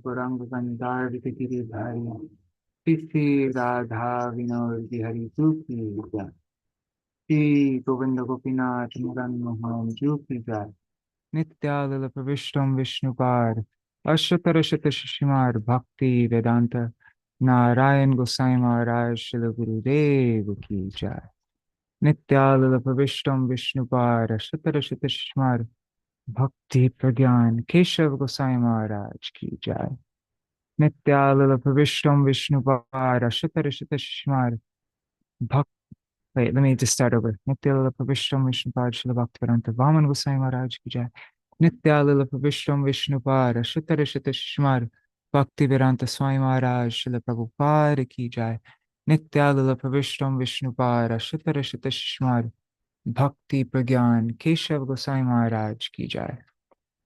Gorang Gandhar Vikiri Bhai, Śrī Rādhā Vinod Bihari Juki Jai, Śrī Govinda Gopinath Madan Mohan Juki Jai, Nitya Pravishtam Vishnupad, Ashatarashata Shishimar Bhakti Vedanta, Narayan Gosai Maharaj Śrīla Gurudev Ki Jai. Nitya Pravishtam Vishnupad, Ashatarashata Shishimar Bhakti Pragyan Keshav Gosai Maharaj Ki Jai. Nitya Pravishtam Vishnupad, Ashatarashata Shishimar Bhakti. Wait, let me just start over. Nitya Pravishtam Vishnupad, Śrīla Bhaktivedānta Svāmī Gosai Maharaj Ki Jai. Nitya Pravishtam Vishnupad, Ashatarashata Shishimar Bhaktivedānta Svāmī Maharaj Śrīla Prabhupāda Ki Jai. Nitya Pravishtam Vishnupad, Ashatarashata Shishimar Bhakti Pragyan Keshav Gosai Maharaj Ki Jai.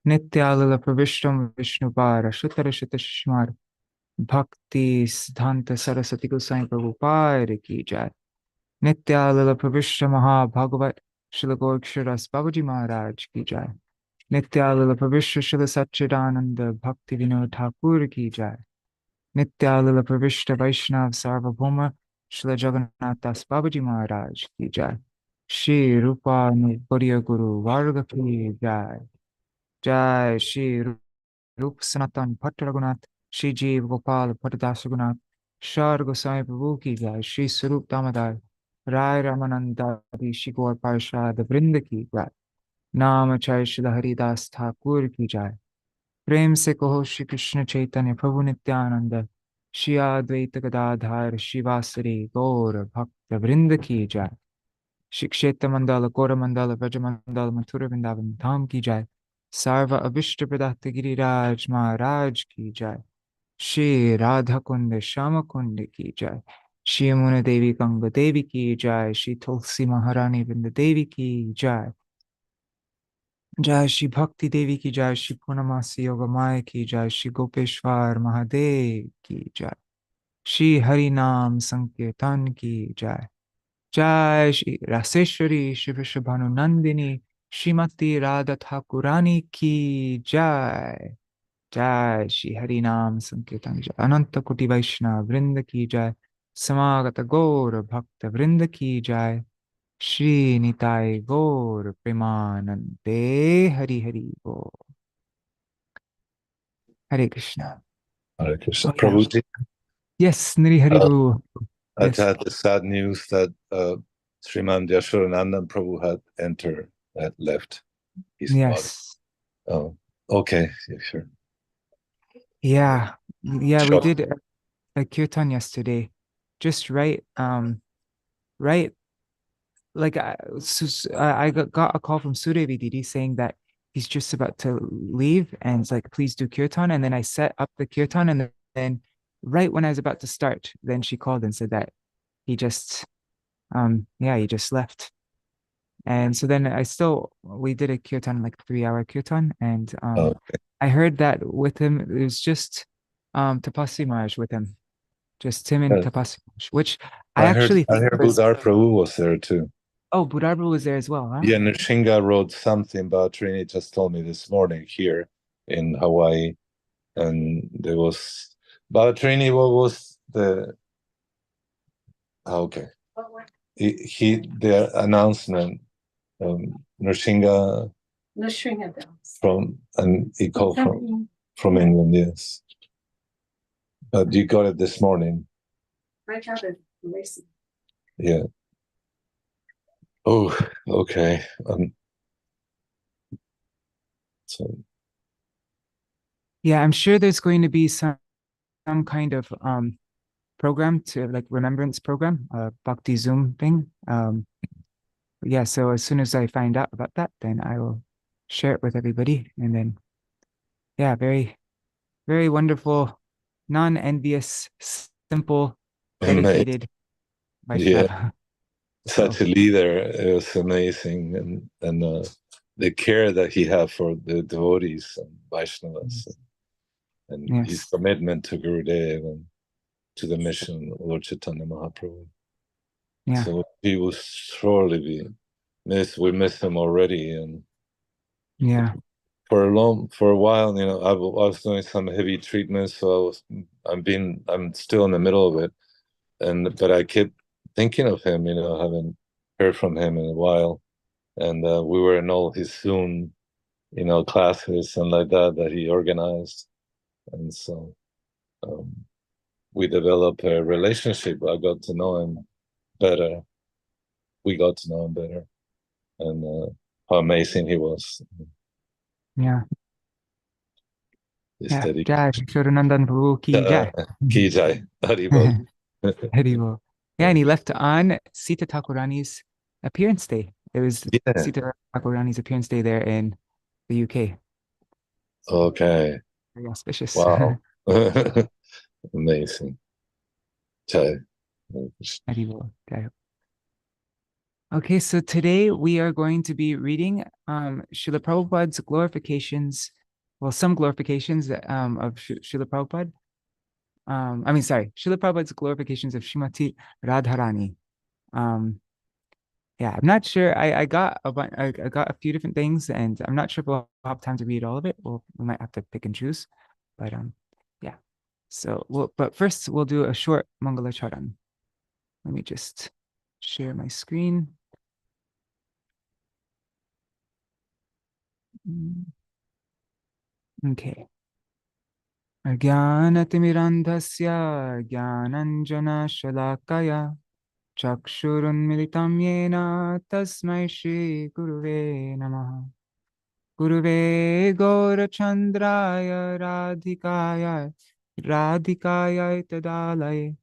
Nitya Pravishtam Vishnupad, Ashatarashata Shishimar Bhakti Siddhanta Saraswati Gosai Prabhupada Ki Jai. Nitya Pravishta Maha Bhagavat Śrīla Gaurksharas Babaji Maharaj Ki Jai. Nitya Pravishta Śrīla Satchidananda Bhakti Vinod Thakur Ki Jai. Nitya Pravishta Vaishnav Sarvabhauma Śrīla Jagannath Das Babaji Maharaj Ki Jai. Shri Rupa Nupariya Guru Varga Ki Jai. Jai Shri Rupa Sanatan Bhatta Raghunath Shri Jeev Gopal Bhattadasa Raghunath Shar Gosai Prabhu Ki Jai. Shri Sarup Damodar Rai Ramananda Shri Gaur Parshad Vrinda Ki Jai. Nama Chai Shri Haridas Thakur Ki Jai. Prem Se Kaho Shri Krishna Chaitanya Prabhu Nityananda Shri Advaita Gadadhar Shivasari Gaur Bhakta Vrinda Ki Jai. Shri Kshetra Mandala Gora Mandala Vraja Mandala Mathura Vrindavan Dham Ki Jai. Sarva Avishta Pradata Giriraj Maharaj Ki Jai. Śrī Rādhā Kunda Shama Kunda Ki Jai. Shri Yamuna Devi Ganga Devi Ki Jai. Shri Tulsi Maharani Vrinda Devi Ki Jai. Jai Shri Bhakti Devi Ki Jai. Shri Purnamasi Yoga Maya Ki Jai. Shri Gopeshwar Mahadev Ki Jai. Shri Harinam Sankirtan Ki Jai. Jai Shri Raseshwari Shri Vrishabhanu Nandini Srimati Radha Thakurani Ki Jai. Jai Shri Harinam Sankirtan Jai. Ananta Koti Vaishnava Vrinda Ki Jai. Samagata Gaur Bhakta Vrinda Ki Jai. Shri Nitai Gaur Premanande Hari Hari Gaur. Hare Krishna. Hare Krishna. Oh, yeah. Prabhuji, Yes, Niri Haribu. I Yes. had the sad news that Sriman Yashodanandan Prabhu had left his body. Yes. Oh, okay, yeah, sure. Yeah. Yeah, we Sure. did a kirtan yesterday. Just right, like I got a call from Sudevi Didi saying that he's just about to leave and it's like, please do kirtan. And then I set up the kirtan and then right when I was about to start, then she called and said that he just, he just left. And so then we did a kirtan, like 3-hour kirtan. And Okay. I heard that with him, it was just Tapasvi Maharaj with him. Just him and Tapasvi Maharaj, which I actually heard think was... Budar Prabhu was there too. Oh, Budarbha was there as well, huh? Yeah, Nrsinga wrote something, but Trini just told me this morning here in Hawaii. And there was... But Trini, what was the... Okay. The announcement, Nrsinga from, and he called from England, yes. But you got it this morning. I got it recently. Yeah. Oh, okay. So. Yeah, I'm sure there's going to be some kind of program to like remembrance program, Bhakti Zoom thing. Yeah, so as soon as I find out about that, then I will share it with everybody. And then, yeah, very, very wonderful, non-envious, simple, dedicated Vaishnava. Yeah, such a leader. It was amazing. And the care that he had for the devotees and Vaishnavas. And his commitment to Gurudev and to the mission of Lord Chaitanya Mahaprabhu. Yeah. So he will surely be missed. We miss him already. And yeah. for a while, you know, I was doing some heavy treatments, so I'm still in the middle of it, but I kept thinking of him, you know, haven't heard from him in a while, and we were in all his Zoom, you know, classes and like that he organized, and so we developed a relationship. I got to know him better. We got to know him better, and how amazing he was. Yeah. His Yeah. dedication. Jai Shodanandan Prabhu ki jai. Ki jai. Haribol. Haribol. Yeah, and he left on Sita Thakurani's appearance day. It was Yeah. Sita Thakurani's appearance day there in the UK. Okay. Very auspicious. Wow. Amazing. Jai. Haribol. Jai. Okay, so today we are going to be reading Śrīla Prabhupāda's glorifications, well, some glorifications of Śrīla Prabhupada. Śrīla Prabhupāda's glorifications of Srimati Radharani. Yeah, I'm not sure. I got I got a few different things, and I'm not sure if we'll have time to read all of it. We might have to pick and choose, but yeah. So but first we'll do a short Mangala Charan. Let me just share my screen. Okay. Ajnanatimirandhasya jnananjana shalakaya chakshurunmilitam yena tasmai Shri Guruve Namaha. Guruve Gaurachandraya Radhikaya Tadalaya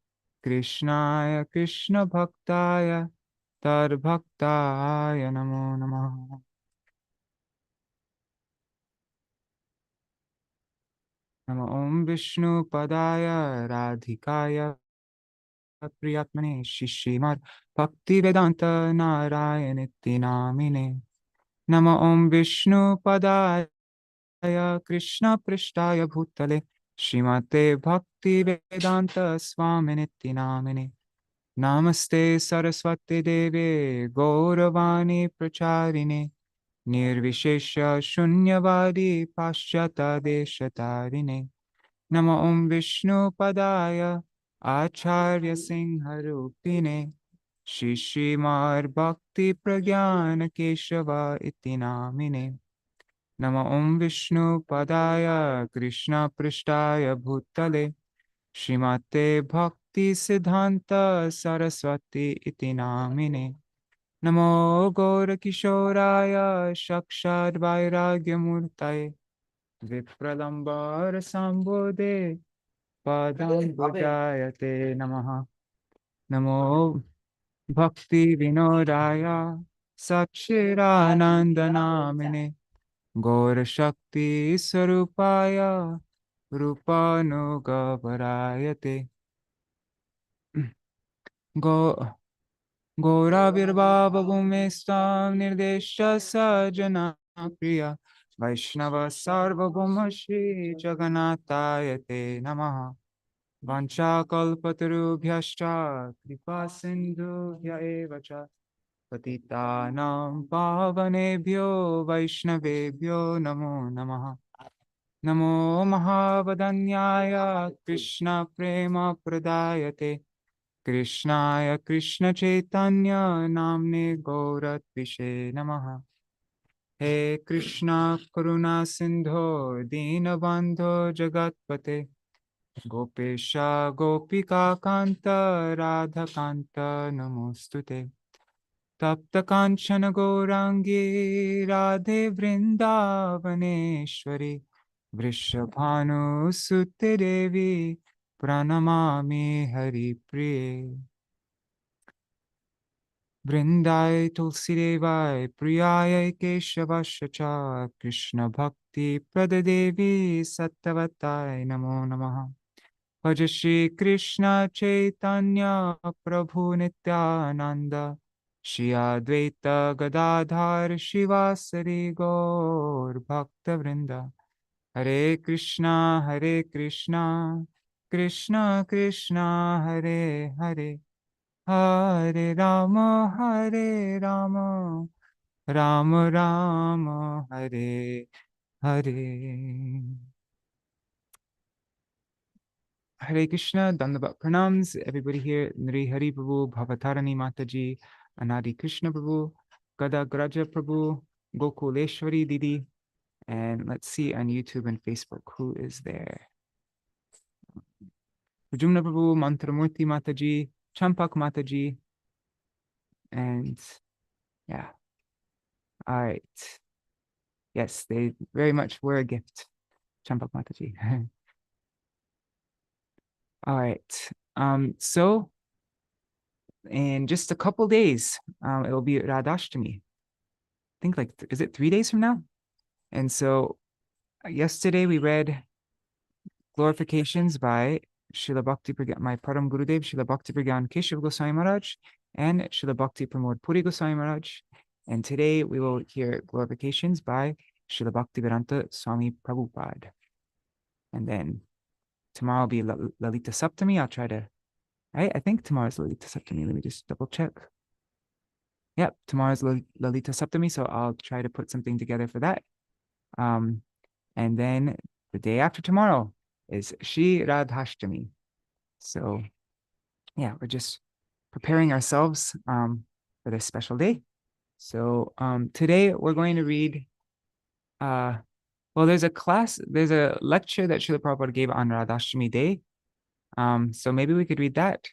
Krishnaya Krishna Bhaktaya Tarbhaktaya Namo Namaha. Namo Om Vishnu Padaya Radhikaya Priyatmane Shishimar Bhaktivedānta Narayaniti Namine. Namo Om Vishnu Padaya Krishna Prishtaya Bhutale Srimate Bhaktivedānta Svāmī Namine. Namaste Saraswati Deve Gauravani Pracharine Nirvishesha Shunyavadi Paschata Deshatarine. Namo Om Vishnu Padaya Acharya Singharupine Shishimar Bhakti Pragyana Keshava Iti Namine. Namo Om Vishnu Padaya Krishna Prishtaya Bhutale Srimate Bhakti Siddhanta Saraswati Iti Namine. Namo Gaura Kishoraya Shakshad Vairagya Murtaye Vipralambar Sambodhe Padam Bhujayate Namaha. Namo Bhakti Vinodaya Satchirananda Namine Gaura Shakti Sarupaya Rupanugavarayate. Gauravirbhava Bhumestam Nirdesha Sajana Priya Vaishnava Sarvabhauma Shri Jagannatayate Namaha. Vancha kalpatarubhyascha kripa sindhubhya eva cha patitanam pavanebhyo vaishnavebhyo namo namaha. Namo mahavadanyaya Krishna prema pradayate Krishnaya Krishna chaitanya namne gauratvishe namaha. He Krishna karuna sindho dinabandho jagatpate Gopesha Gopika Kanta Radha Kanta Namostute. Tapta Kanchana Gourangi Radhe Vrindavaneshwari Vrishabhanu Sutte Devi Pranamami Hari Priye. Vrindai Tulsi Devai Priyai Keshavashacha Krishna Bhakti Pradadevi Sattavatai Namo Namaha. Bhaja Shri Krishna Chaitanya Prabhu Nityananda Shri Advaita Gadadhar Shivasari Gaur Bhakta Vrinda. Hare Krishna Krishna Krishna Hare Hare Hare Rama Rama Rama Hare Hare. Hare Krishna, Dandavat Pranams, everybody here, Nri Hari Prabhu, Bhavatarani Mataji, Anadi Krishna Prabhu, Gada Graja Prabhu, Gokuleshwari Didi, and let's see on YouTube and Facebook, who is there? Rajumna Prabhu, Mantramurti Mataji, Champak Mataji, and yeah. All right. Yes, they very much were a gift. Champak Mataji. All right. So in just a couple days, it will be Radhashtami. I think is it 3 days from now? And so yesterday we read glorifications by Śrīla Bhaktivedānta, my Param Gurudev, Śrīla Bhaktivedānta Keshav Goswami Maharaj, and Śrīla Bhakti Pramod Puri Goswami Maharaj. And today we will hear glorifications by Śrīla Bhaktivedānta Svāmī Prabhupāda. And then tomorrow will be Lalita Saptami. I'll try to, I think tomorrow's Lalita Saptami. Let me just double check. Yep, tomorrow's Lalita Saptami, so I'll try to put something together for that. And then the day after tomorrow is Śrī Rādhāshtami. So yeah, we're just preparing ourselves for this special day. So today we're going to read, well, there's a lecture that Śrīla Prabhupada gave on Radhashtami Day. So maybe we could read that.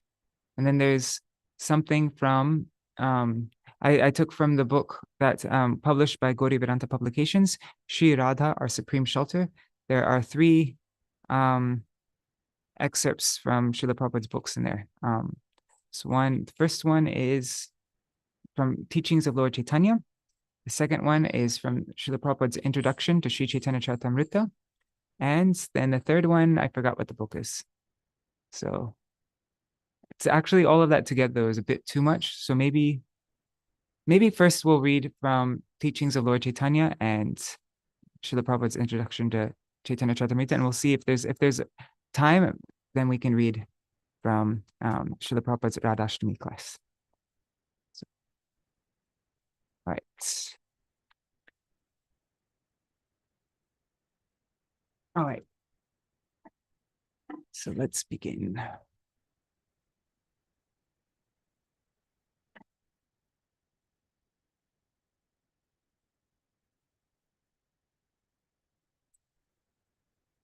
And then there's something from, I took from the book that published by Gauri Vedanta Publications, Śrī Rādhā, Our Supreme Shelter. There are 3 excerpts from Śrīla Prabhupada's books in there. So the first one is from Teachings of Lord Chaitanya. The second one is from Śrīla Prabhupada's Introduction to Sri Chaitanya Charitamrita. And then the third one, I forgot what the book is. So it's actually all of that together is a bit too much. So maybe first we'll read from Teachings of Lord Chaitanya and Śrīla Prabhupada's Introduction to Chaitanya Charitamrita, and we'll see if there's time, then we can read from Śrīla Prabhupada's Radhashtami class. So, all right. All right. So let's begin.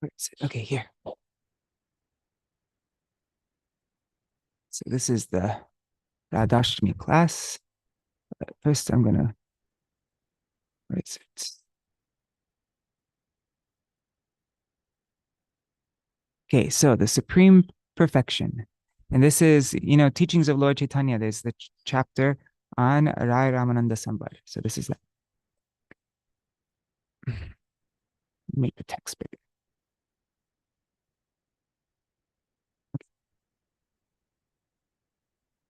Where is it? Okay, here. So this is the Radhashtami class. First, I'm gonna, where is it? Okay, so the Supreme Perfection. And this is, Teachings of Lord Chaitanya. There's the chapter on Rai Ramananda Sambar. So this is that. Make the text bigger.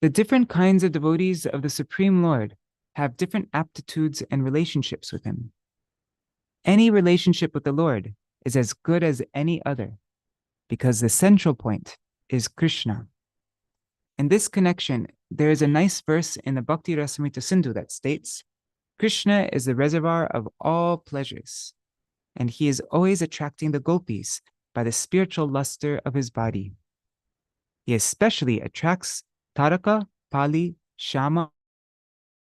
The different kinds of devotees of the Supreme Lord have different aptitudes and relationships with him. Any relationship with the Lord is as good as any other, because the central point is Krishna. In this connection, there is a nice verse in the Bhakti Rasamrita Sindhu that states, Krishna is the reservoir of all pleasures, and he is always attracting the gopis by the spiritual luster of his body. He especially attracts Taraka, Pali, Shama,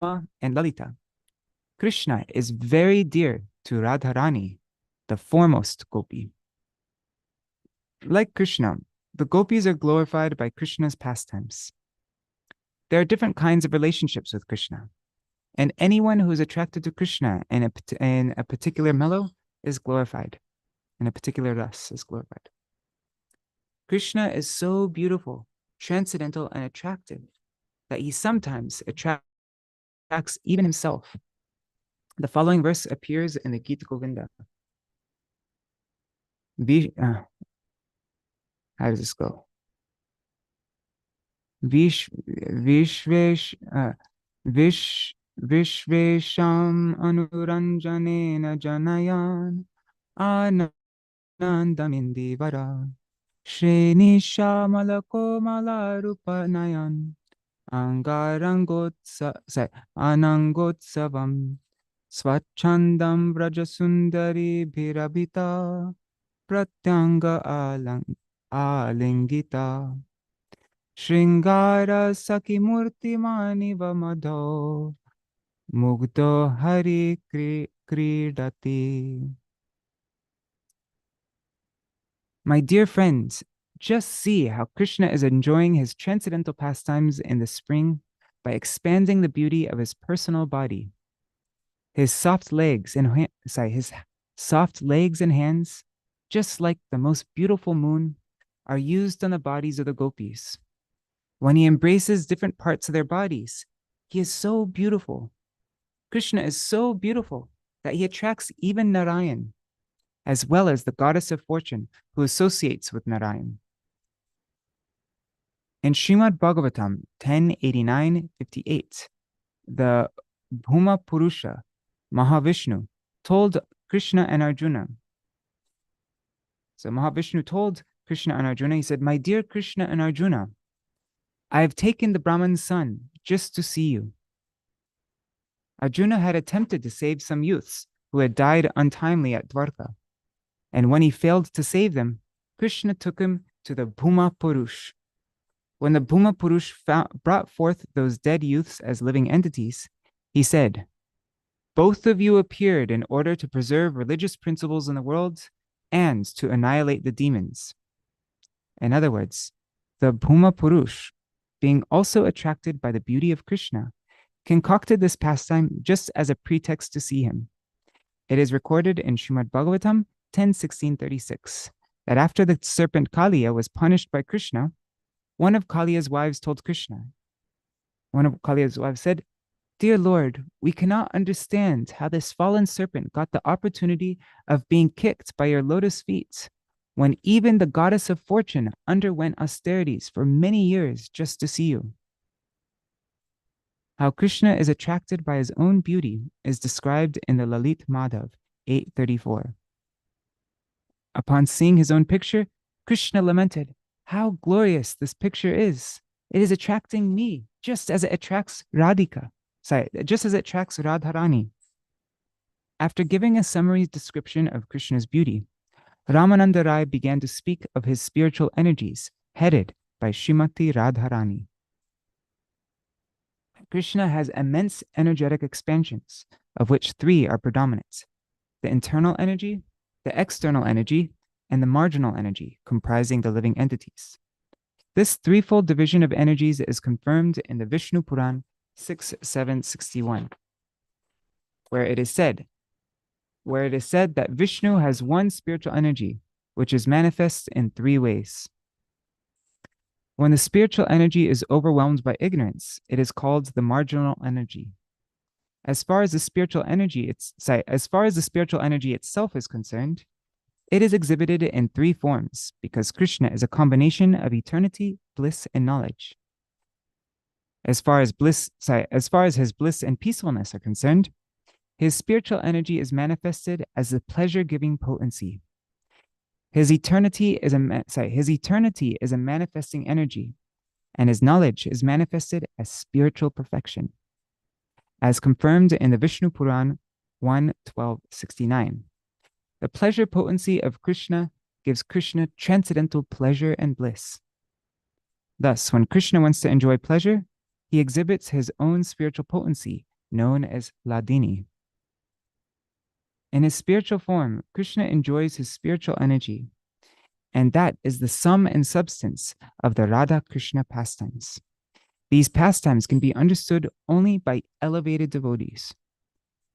and Lalita. Krishna is very dear to Radharani, the foremost gopi. Like Krishna, the gopis are glorified by Krishna's pastimes. There are different kinds of relationships with Krishna, and anyone who is attracted to Krishna in a particular mellow is glorified, and a particular ras is glorified. Krishna is so beautiful, transcendental, and attractive that he sometimes attracts even himself. The following verse appears in the Gita Govinda. How does this go? Vishvesham anuranjanena janayan anandamindivara Shrenishamalako Rupanayan Anangotsavam Swachandam Vrajasundari Bhirabhita Pratyanga Alingita Shringara Sakimurti Maniva Madho Mugdo Hari Kridati. My dear friends, just see how Krishna is enjoying his transcendental pastimes in the spring by expanding the beauty of his personal body. His soft legs and hands, just like the most beautiful moon, are used on the bodies of the gopis. When he embraces different parts of their bodies, he is so beautiful. Krishna is so beautiful that he attracts even Narayan, as well as the goddess of fortune who associates with Narayan. In Srimad Bhagavatam 10:89-58, the Bhuma Purusha, Mahavishnu, told Krishna and Arjuna. So Mahavishnu told Krishna and Arjuna, he said, "My dear Krishna and Arjuna, I have taken the Brahman's son just to see you." Arjuna had attempted to save some youths who had died untimely at Dwarka. And when he failed to save them, Krishna took him to the Bhuma Purush. When the Bhuma Purush brought forth those dead youths as living entities, he said, "Both of you appeared in order to preserve religious principles in the world and to annihilate the demons." In other words, the Bhuma Purush, being also attracted by the beauty of Krishna, concocted this pastime just as a pretext to see him. It is recorded in Srimad Bhagavatam 10:16-36 that after the serpent Kaliya was punished by Krishna, one of Kaliya's wives said, "Dear Lord, we cannot understand how this fallen serpent got the opportunity of being kicked by your lotus feet when even the goddess of fortune underwent austerities for many years just to see you." How Krishna is attracted by his own beauty is described in the Lalit Madhav 8:34. Upon seeing his own picture, Krishna lamented, "How glorious this picture is. It is attracting me just as it attracts Radharani." After giving a summary description of Krishna's beauty, Ramananda Rai began to speak of his spiritual energies headed by Srimati Radharani. Krishna has immense energetic expansions, of which three are predominant: the internal energy, the external energy, and the marginal energy comprising the living entities. This threefold division of energies is confirmed in the Vishnu Puran 6:761, where it is said that Vishnu has one spiritual energy, which is manifest in three ways. When the spiritual energy is overwhelmed by ignorance, it is called the marginal energy. As far as the spiritual energy itself is concerned, it is exhibited in three forms because Krishna is a combination of eternity, bliss, and knowledge. As far as his bliss and peacefulness are concerned, his spiritual energy is manifested as the pleasure-giving potency. His eternity is a manifesting energy, and his knowledge is manifested as spiritual perfection, as confirmed in the Vishnu Puran 1:1269. The pleasure potency of Krishna gives Krishna transcendental pleasure and bliss. Thus, when Krishna wants to enjoy pleasure, he exhibits his own spiritual potency, known as Ladini. In his spiritual form, Krishna enjoys his spiritual energy, and that is the sum and substance of the Radha-Krishna pastimes. These pastimes can be understood only by elevated devotees.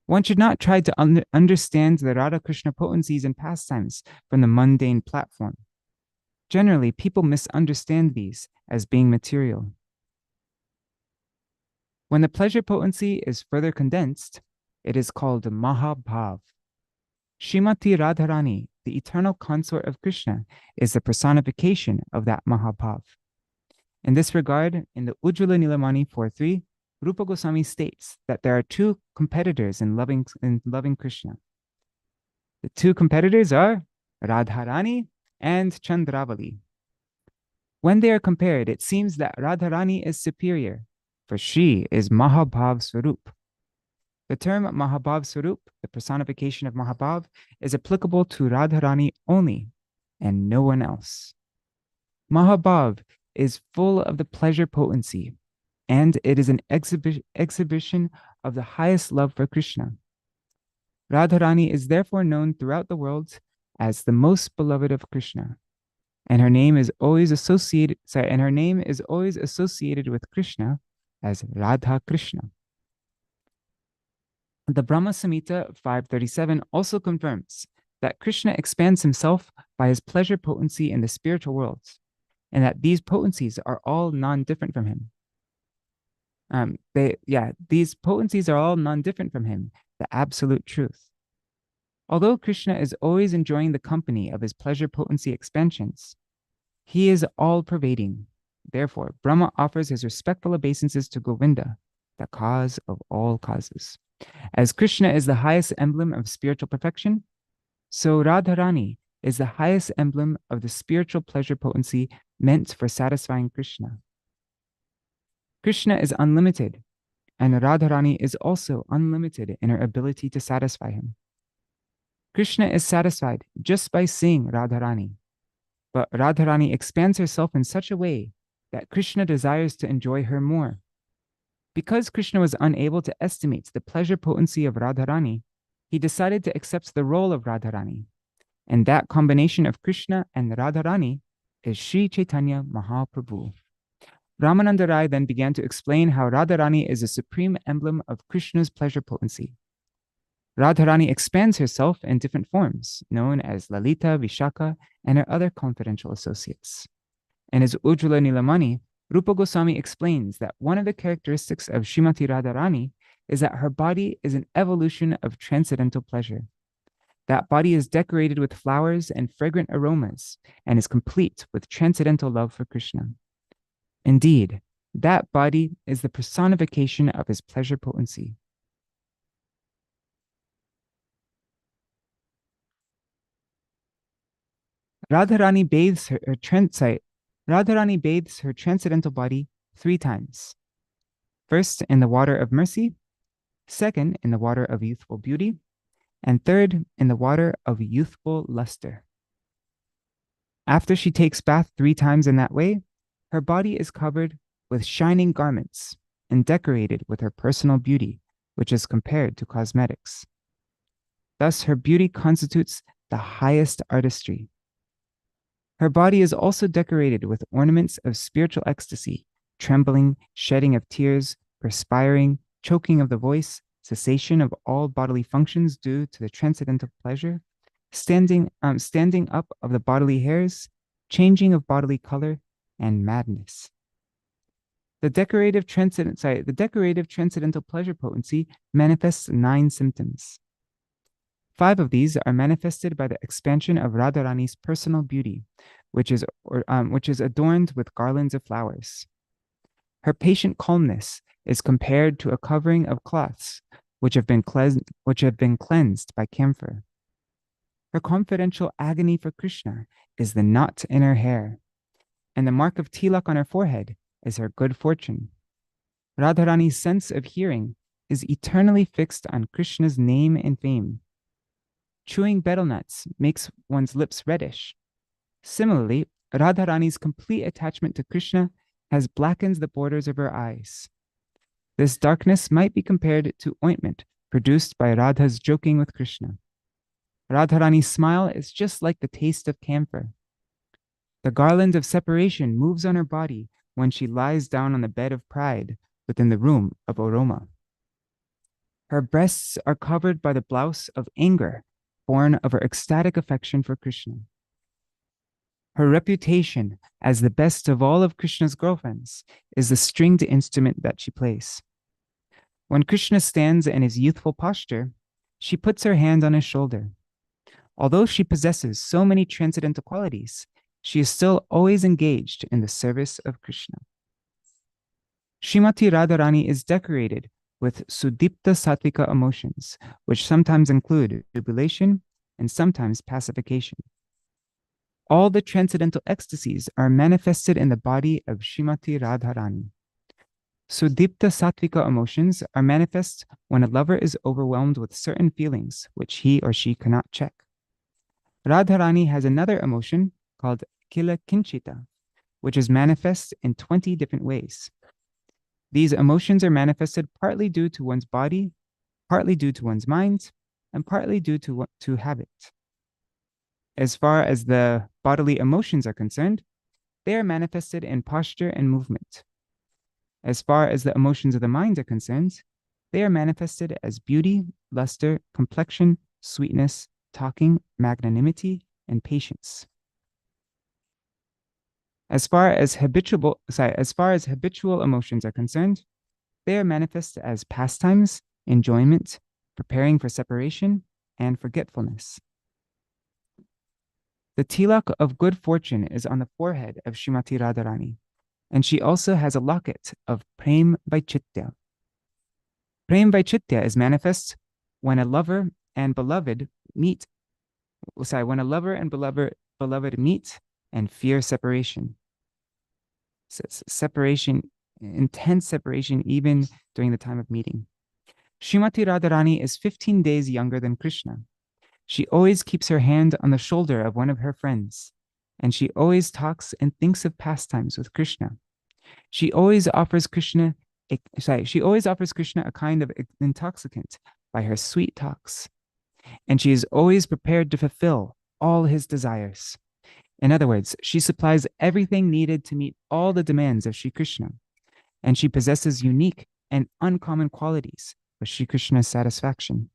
One should not try to understand the Radha-Krishna potencies and pastimes from the mundane platform. Generally, people misunderstand these as being material. When the pleasure potency is further condensed, it is called Mahabhav. Srimati Radharani, the eternal consort of Krishna, is the personification of that Mahabhav. In this regard, in the Ujjvala Nilamani 4.3, Rupa Goswami states that there are two competitors in loving Krishna. The two competitors are Radharani and Chandravali. When they are compared, it seems that Radharani is superior, for she is Mahabhav Swarup. The term Mahabhav Swarup, the personification of Mahabhav, is applicable to Radharani only and no one else. Mahabhav is full of the pleasure potency, and it is an exhibition of the highest love for Krishna. Radharani is therefore known throughout the world as the most beloved of Krishna, and her name is always associated with Krishna as Radha Krishna. The Brahma Samhita 537 also confirms that Krishna expands himself by his pleasure potency in the spiritual world, and that these potencies are all non-different from him. These potencies are all non-different from him, the absolute truth. Although Krishna is always enjoying the company of his pleasure potency expansions, he is all-pervading. Therefore, Brahma offers his respectful obeisances to Govinda, the cause of all causes. As Krishna is the highest emblem of spiritual perfection, so Radharani is the highest emblem of the spiritual pleasure potency meant for satisfying Krishna. Krishna is unlimited, and Radharani is also unlimited in her ability to satisfy him. Krishna is satisfied just by seeing Radharani, but Radharani expands herself in such a way that Krishna desires to enjoy her more. Because Krishna was unable to estimate the pleasure potency of Radharani, he decided to accept the role of Radharani, and that combination of Krishna and Radharani is Sri Chaitanya Mahaprabhu. Ramananda Rai then began to explain how Radharani is a supreme emblem of Krishna's pleasure potency. Radharani expands herself in different forms, known as Lalita, Vishaka, and her other confidential associates. In his Ujjvala Nilamani, Rupa Goswami explains that one of the characteristics of Srimati Radharani is that her body is an evolution of transcendental pleasure. That body is decorated with flowers and fragrant aromas and is complete with transcendental love for Krishna. Indeed, that body is the personification of his pleasure potency. Radharani bathes her transcendental body 3 times. First, in the water of mercy, second, in the water of youthful beauty, and third, in the water of youthful luster. After she takes bath 3 times in that way, her body is covered with shining garments and decorated with her personal beauty, which is compared to cosmetics. Thus, her beauty constitutes the highest artistry. Her body is also decorated with ornaments of spiritual ecstasy, trembling, shedding of tears, perspiring, choking of the voice, cessation of all bodily functions due to the transcendental pleasure, standing up of the bodily hairs, changing of bodily color, and madness. The decorative transcendental pleasure potency manifests 9 symptoms. 5 of these are manifested by the expansion of Radharani's personal beauty, which is adorned with garlands of flowers. Her patient calmness is compared to a covering of cloths which have been cleansed by camphor. Her confidential agony for Krishna is the knot in her hair, and the mark of tilak on her forehead is her good fortune. Radharani's sense of hearing is eternally fixed on Krishna's name and fame. Chewing betel nuts makes one's lips reddish. Similarly, Radharani's complete attachment to Krishna has blackened the borders of her eyes. This darkness might be compared to ointment produced by Radha's joking with Krishna. Radharani's smile is just like the taste of camphor. The garland of separation moves on her body when she lies down on the bed of pride within the room of aroma. Her breasts are covered by the blouse of anger, born of her ecstatic affection for Krishna. Her reputation as the best of all of Krishna's girlfriends is the stringed instrument that she plays. When Krishna stands in his youthful posture, she puts her hand on his shoulder. Although she possesses so many transcendental qualities, she is still always engaged in the service of Krishna. Srimati Radharani is decorated with sudipta sattvika emotions, which sometimes include jubilation and sometimes pacification. All the transcendental ecstasies are manifested in the body of Srimati Radharani. Sudipta sattvika emotions are manifest when a lover is overwhelmed with certain feelings which he or she cannot check. Radharani has another emotion called kila kinchita, which is manifest in 20 different ways. These emotions are manifested partly due to one's body, partly due to one's mind, and partly due to habit. As far as the bodily emotions are concerned, they are manifested in posture and movement. As far as the emotions of the mind are concerned, they are manifested as beauty, luster, complexion, sweetness, talking, magnanimity, and patience. As far as habitual emotions are concerned, they are manifest as pastimes, enjoyment, preparing for separation, and forgetfulness. The tilak of good fortune is on the forehead of Srimati Radharani, and she also has a locket of Prem Vaichitya. Prem Vaichitya is manifest when a lover and beloved meet. When a lover and beloved meet and fear separation. So separation, intense separation, even during the time of meeting. Srimati Radharani is 15 days younger than Krishna. She always keeps her hand on the shoulder of one of her friends, and she always talks and thinks of pastimes with Krishna. She always offers Krishna a kind of intoxicant by her sweet talks, and she is always prepared to fulfill all his desires. In other words, she supplies everything needed to meet all the demands of Sri Krishna, and she possesses unique and uncommon qualities for Sri Krishna's satisfaction.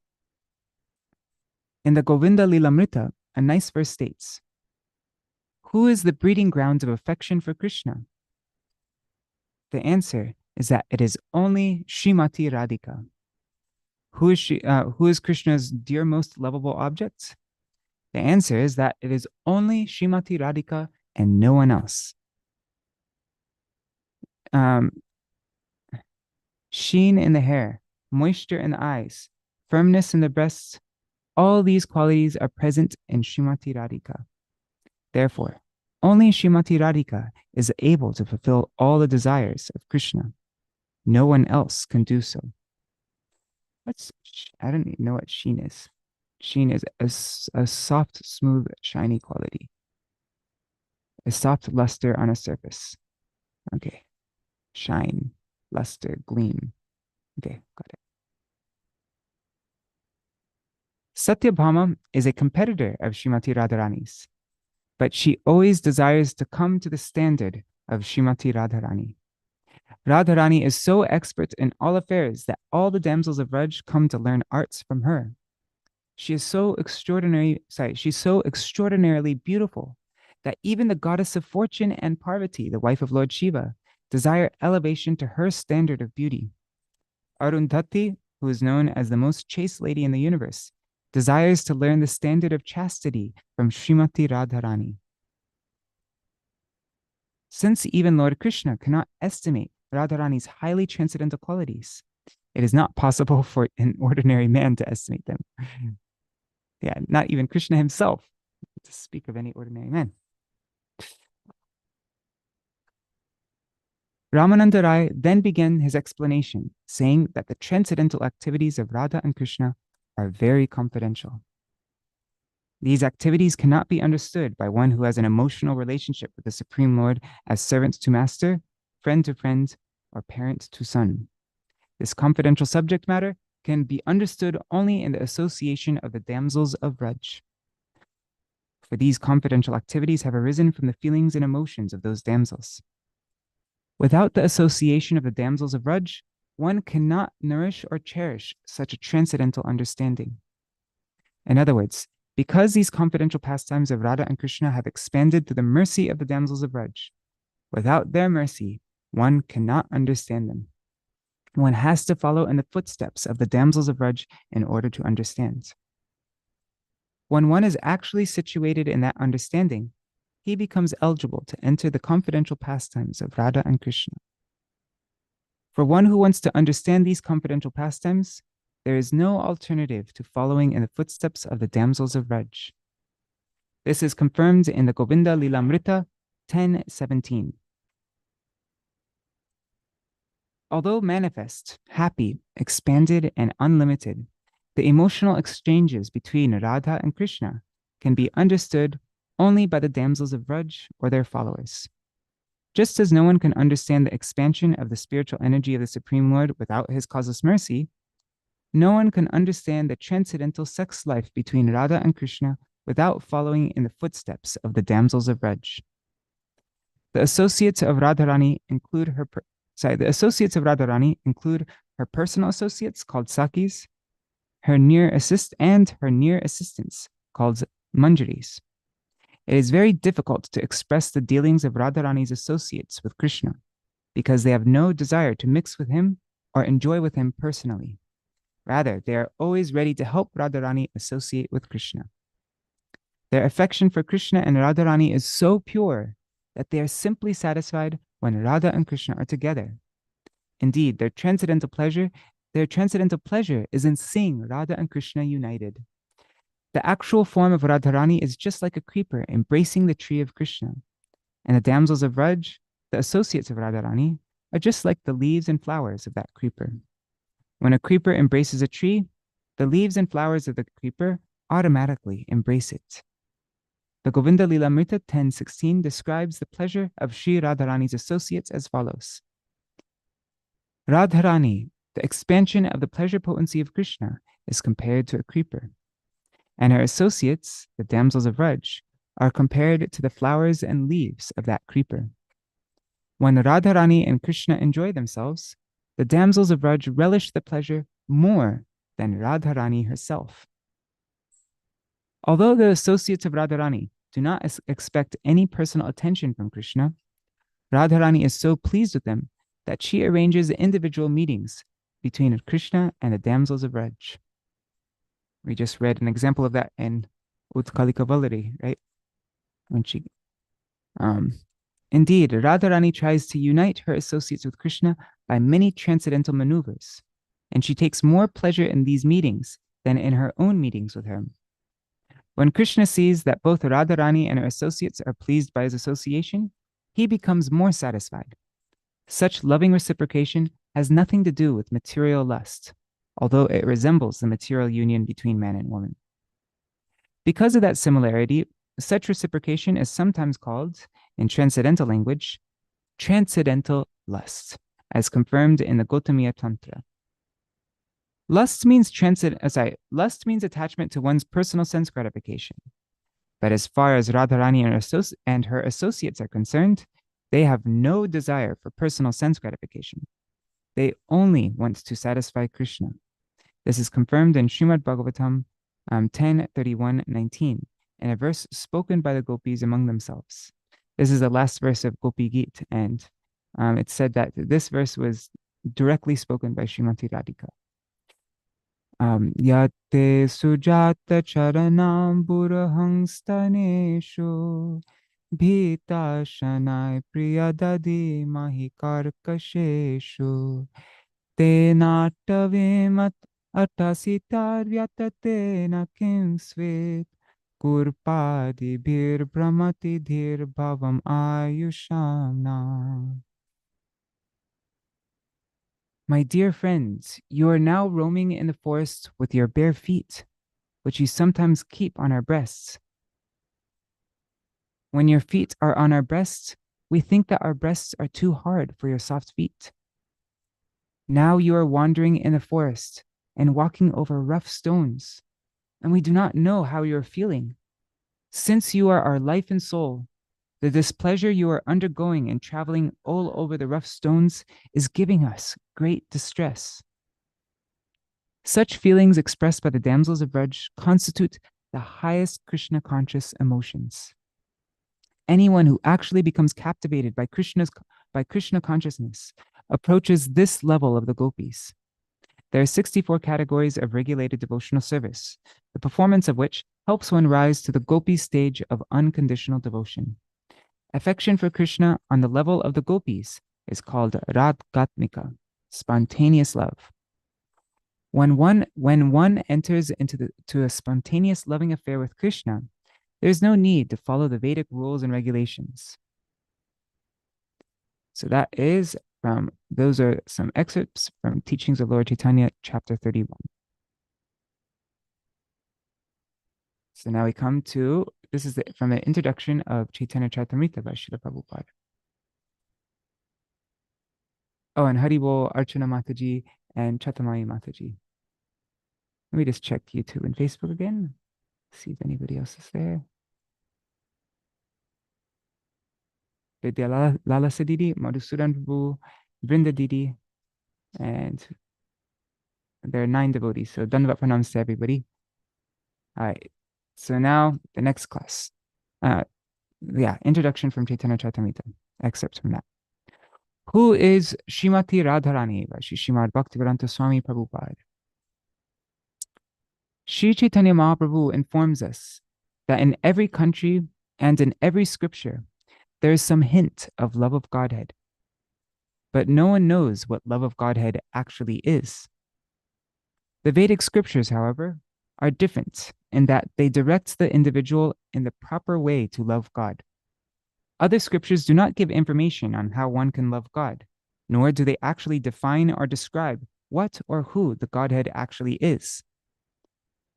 In the Govinda Lilamrita, a nice verse states, "Who is the breeding ground of affection for Krishna?" The answer is that it is only Srimati Radhika. Who is Krishna's dearmost lovable object? The answer is that it is only Srimati Radhika and no one else. Sheen in the hair, moisture in the eyes, firmness in the breasts, all these qualities are present in Srimati Radhika. Therefore, only Srimati Radhika is able to fulfill all the desires of Krishna. No one else can do so. I don't even know what sheen is. Sheen is a soft, smooth, shiny quality. A soft luster on a surface. Okay. Shine, luster, gleam. Okay, got it. Satyabhama is a competitor of Srimati Radharani's, but she always desires to come to the standard of Srimati Radharani. Radharani is so expert in all affairs that all the damsels of Vraj come to learn arts from her. She's so extraordinarily beautiful that even the goddess of fortune and Parvati, the wife of Lord Shiva, desire elevation to her standard of beauty. Arundhati, who is known as the most chaste lady in the universe, desires to learn the standard of chastity from Srimati Radharani. Since even Lord Krishna cannot estimate Radharani's highly transcendental qualities, it is not possible for an ordinary man to estimate them. Yeah, not even Krishna himself, to speak of any ordinary man. Ramananda Rai then began his explanation, saying that the transcendental activities of Radha and Krishna are very confidential. These activities cannot be understood by one who has an emotional relationship with the Supreme Lord as servant to master, friend to friend, or parent to son. This confidential subject matter can be understood only in the association of the damsels of Vraj. For these confidential activities have arisen from the feelings and emotions of those damsels. Without the association of the damsels of Vraj, one cannot nourish or cherish such a transcendental understanding. In other words, because these confidential pastimes of Radha and Krishna have expanded to the mercy of the damsels of Vraj, without their mercy, one cannot understand them. One has to follow in the footsteps of the damsels of Vraj in order to understand. When one is actually situated in that understanding, he becomes eligible to enter the confidential pastimes of Radha and Krishna. For one who wants to understand these confidential pastimes, there is no alternative to following in the footsteps of the damsels of Vraj. This is confirmed in the Govinda Lilamrita 10:17. Although manifest, happy, expanded, and unlimited, the emotional exchanges between Radha and Krishna can be understood only by the damsels of Vraj or their followers. Just as no one can understand the expansion of the spiritual energy of the Supreme Lord without his causeless mercy, no one can understand the transcendental sex life between Radha and Krishna without following in the footsteps of the damsels of Vraj. The associates of Radharani include her personal associates called Sakis, her near assistants called Manjaris. It is very difficult to express the dealings of Radharani's associates with Krishna because they have no desire to mix with him or enjoy with him personally. Rather, they are always ready to help Radharani associate with Krishna. Their affection for Krishna and Radharani is so pure that they are simply satisfied when Radha and Krishna are together. Indeed, their transcendental pleasure is in seeing Radha and Krishna united. The actual form of Radharani is just like a creeper embracing the tree of Krishna. And the damsels of Vraj, the associates of Radharani, are just like the leaves and flowers of that creeper. When a creeper embraces a tree, the leaves and flowers of the creeper automatically embrace it. The Govinda Lilamrita 10:16 describes the pleasure of Śrī Radharani's associates as follows. Radharani, the expansion of the pleasure potency of Krishna, is compared to a creeper, and her associates, the damsels of Vraj, are compared to the flowers and leaves of that creeper. When Radharani and Krishna enjoy themselves, the damsels of Vraj relish the pleasure more than Radharani herself. Although the associates of Radharani do not expect any personal attention from Krishna, Radharani is so pleased with them that she arranges individual meetings between Krishna and the damsels of Vraj. We just read an example of that in Utkalika Valari, right? When she, indeed, Radharani tries to unite her associates with Krishna by many transcendental maneuvers, and she takes more pleasure in these meetings than in her own meetings with her. When Krishna sees that both Radharani and her associates are pleased by his association, he becomes more satisfied. Such loving reciprocation has nothing to do with material lust, although it resembles the material union between man and woman. Because of that similarity, such reciprocation is sometimes called, in transcendental language, transcendental lust, as confirmed in the Gautamiya Tantra. Lust means attachment to one's personal sense gratification. But as far as Radharani and her associates are concerned, they have no desire for personal sense gratification. They only want to satisfy Krishna. This is confirmed in Srimad Bhagavatam 10:31-19, in a verse spoken by the gopis among themselves. This is the last verse of Gopi Geet, and it's said that this verse was directly spoken by Srimati Radhika. Yate sujata charanam burahang staneshu bhita shanai priyadadi mahikarkasheshu te natavimat atasitar vyatatena kingsvet kurpadi bhir brahmati dhir bhavam ayushana. My dear friends, you are now roaming in the forest with your bare feet, which you sometimes keep on our breasts. When your feet are on our breasts, we think that our breasts are too hard for your soft feet. Now you are wandering in the forest and walking over rough stones, and we do not know how you are feeling. Since you are our life and soul, the displeasure you are undergoing and traveling all over the rough stones is giving us great distress. Such feelings expressed by the damsels of Vraj constitute the highest Krishna conscious emotions. Anyone who actually becomes captivated by Krishna consciousness approaches this level of the gopis. There are 64 categories of regulated devotional service, the performance of which helps one rise to the gopi stage of unconditional devotion. Affection for Krishna on the level of the gopis is called radgatmika, spontaneous love. When one enters into a spontaneous loving affair with Krishna, there is no need to follow the Vedic rules and regulations. So that is those are some excerpts from Teachings of Lord Chaitanya, chapter 31. So now we come to, this is from the introduction of Chaitanya Charitamrita by Śrīla Prabhupāda. Oh, and Haribol, Archana Mataji, and Chatamai Mataji. Let me just check YouTube and Facebook again. See if anybody else is there. Lala Sadidi, Madhusudan Prabhu, Vrinda Didi, and there are 9 devotees. So Dandavat pranams to everybody. All right. So now the next class. Introduction from Chaitanya Charitamrita. Excerpts from that. Who is Srimati Radharani by Śrīla Bhaktivedānta Svāmī Prabhupāda? Sri Chaitanya Mahaprabhu informs us that in every country and in every scripture, there is some hint of love of Godhead. But no one knows what love of Godhead actually is. The Vedic scriptures, however, are different in that they direct the individual in the proper way to love God. Other scriptures do not give information on how one can love God, nor do they actually define or describe what or who the Godhead actually is.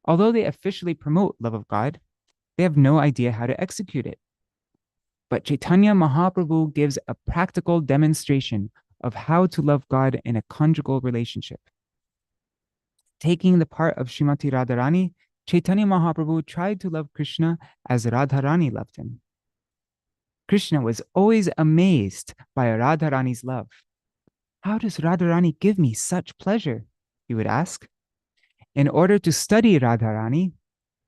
Although they officially promote love of God, they have no idea how to execute it. But Chaitanya Mahaprabhu gives a practical demonstration of how to love God in a conjugal relationship. Taking the part of Srimati Radharani, Chaitanya Mahaprabhu tried to love Krishna as Radharani loved him. Krishna was always amazed by Radharani's love. How does Radharani give me such pleasure? He would ask. In order to study Radharani,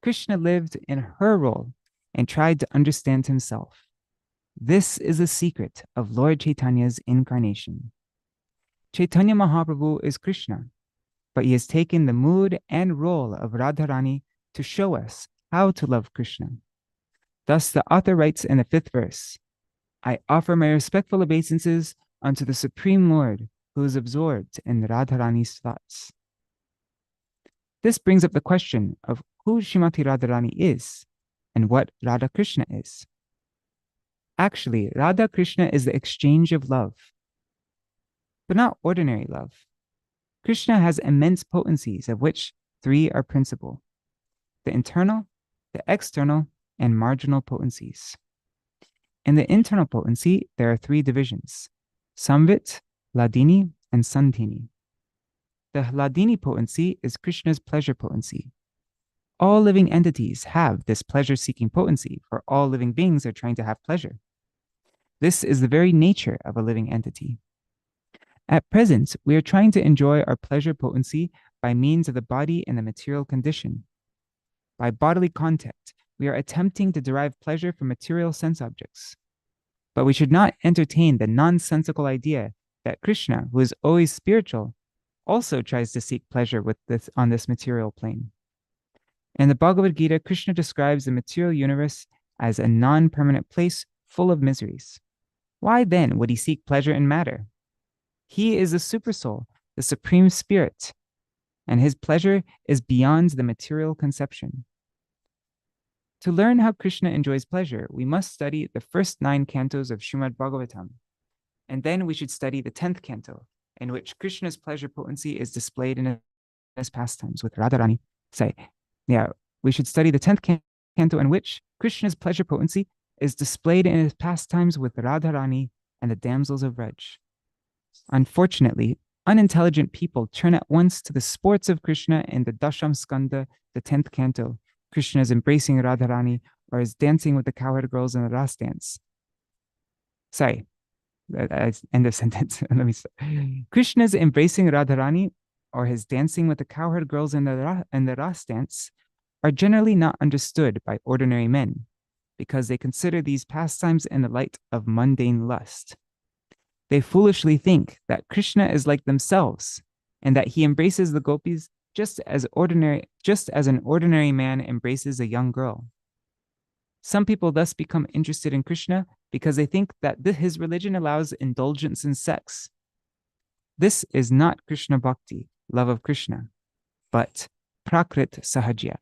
Krishna lived in her role and tried to understand himself. This is the secret of Lord Chaitanya's incarnation. Chaitanya Mahaprabhu is Krishna, but he has taken the mood and role of Radharani to show us how to love Krishna. Thus, the author writes in the 5th verse, I offer my respectful obeisances unto the Supreme Lord who is absorbed in Radharani's thoughts. This brings up the question of who Srimati Radharani is and what Radha Krishna is. Actually, Radha Krishna is the exchange of love, but not ordinary love. Krishna has immense potencies, of which 3 are principal: the internal, the external, and marginal potencies. In the internal potency, there are 3 divisions: Samvit, Hladini, and Sandhini. The Hladini potency is Krishna's pleasure potency. All living entities have this pleasure-seeking potency, for all living beings are trying to have pleasure. This is the very nature of a living entity. At present, we are trying to enjoy our pleasure potency by means of the body and the material condition. By bodily contact, we are attempting to derive pleasure from material sense objects. But we should not entertain the nonsensical idea that Krishna, who is always spiritual, also tries to seek pleasure on this material plane. In the Bhagavad Gita, Krishna describes the material universe as a non-permanent place full of miseries. Why then would he seek pleasure in matter? He is the supersoul, the supreme spirit, and his pleasure is beyond the material conception. To learn how Krishna enjoys pleasure, we must study the first 9 cantos of Srimad Bhagavatam, and then we should study the 10th canto, in which Krishna's pleasure potency is displayed in his pastimes with Radharani. We should study the 10th canto, in which Krishna's pleasure potency is displayed in his pastimes with Radharani and the damsels of Vraj. Unfortunately, unintelligent people turn at once to the sports of Krishna in the Dasham Skanda, the 10th canto. Krishna is embracing Radharani or is dancing with the cowherd girls in the Ras dance. Sorry, end of sentence. Let me start. Krishna is embracing Radharani or his dancing with the cowherd girls in the Ras dance are generally not understood by ordinary men because they consider these pastimes in the light of mundane lust. They foolishly think that Krishna is like themselves and that he embraces the gopis just as an ordinary man embraces a young girl. Some people thus become interested in Krishna because they think that his religion allows indulgence in sex. This is not Krishna Bhakti, love of Krishna, but prakrit sahajya,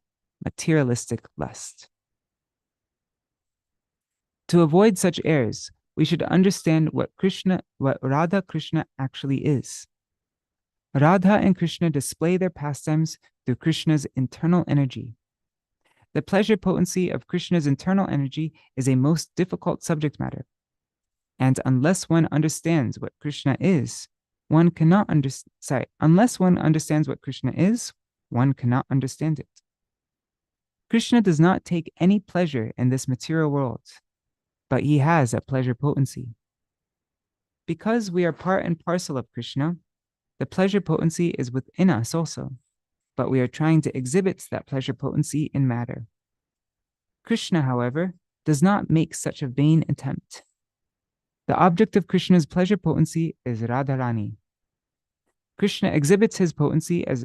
materialistic lust. To avoid such errors, we should understand what Radha Krishna actually is. Radha and Krishna display their pastimes through Krishna's internal energy. The pleasure potency of Krishna's internal energy is a most difficult subject matter. And unless one understands what Krishna is, one cannot unless one understands what Krishna is, one cannot understand it. Krishna does not take any pleasure in this material world, but he has a pleasure potency. Because we are part and parcel of Krishna, the pleasure potency is within us also, but we are trying to exhibit that pleasure potency in matter. Krishna, however, does not make such a vain attempt. The object of Krishna's pleasure potency is Radharani. Krishna exhibits his potency as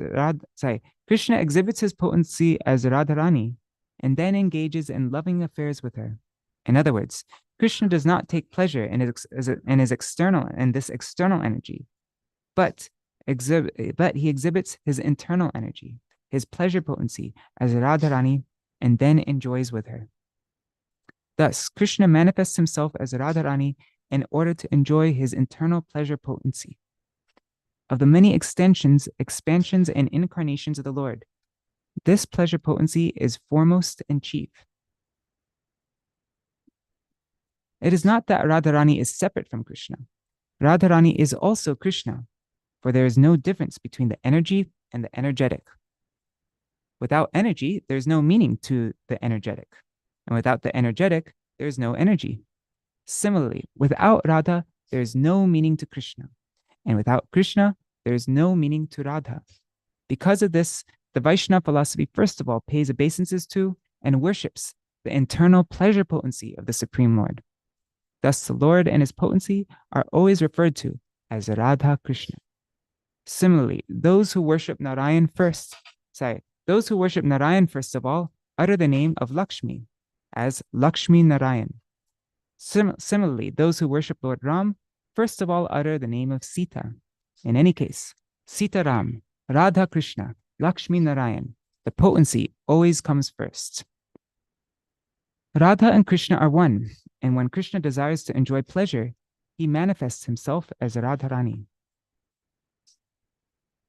Radharani and then engages in loving affairs with her. In other words, Krishna does not take pleasure in this external energy, but he exhibits his internal energy, his pleasure potency as Radharani, and then enjoys with her. Thus, Krishna manifests himself as Radharani in order to enjoy his internal pleasure potency. Of the many expansions, and incarnations of the Lord, this pleasure potency is foremost and chief. It is not that Radharani is separate from Krishna. Radharani is also Krishna, for there is no difference between the energy and the energetic. Without energy, there is no meaning to the energetic. And without the energetic, there is no energy. Similarly, without Radha, there is no meaning to Krishna. And without Krishna, there is no meaning to Radha. Because of this, the Vaishnava philosophy first of all pays obeisances to and worships the internal pleasure potency of the Supreme Lord. Thus, the Lord and his potency are always referred to as Radha Krishna. Similarly, those who worship Narayan first of all utter the name of Lakshmi as Lakshmi Narayan. Similarly, those who worship Lord Ram first of all utter the name of Sita. In any case, Sita Ram, Radha Krishna, Lakshmi Narayan, the potency always comes first. Radha and Krishna are one, and when Krishna desires to enjoy pleasure, he manifests himself as Radharani.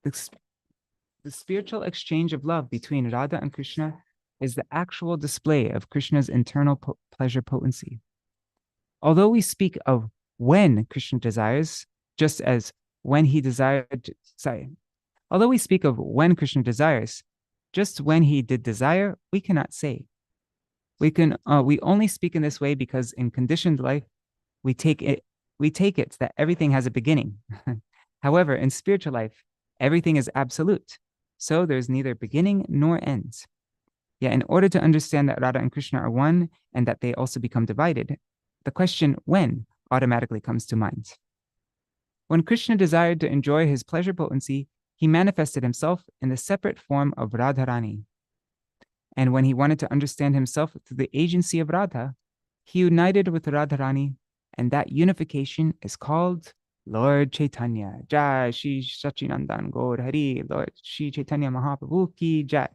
The spiritual exchange of love between Radha and Krishna is the actual display of Krishna's internal pleasure potency. Although we speak of when Krishna desires, just as when he desired, although we speak of when Krishna desires, just when he did desire, we cannot say. We only speak in this way because in conditioned life, we take it that everything has a beginning. However, in spiritual life, everything is absolute. So there's neither beginning nor end. Yet in order to understand that Radha and Krishna are one and that they also become divided, the question when automatically comes to mind. When Krishna desired to enjoy his pleasure potency, he manifested himself in the separate form of Radharani. And when he wanted to understand himself through the agency of Radha, he united with Radharani, and that unification is called Lord Chaitanya. Jai Shri Sachinandan Gaur Hari, Lord Shri Chaitanya Mahaprabhu Ki Jai.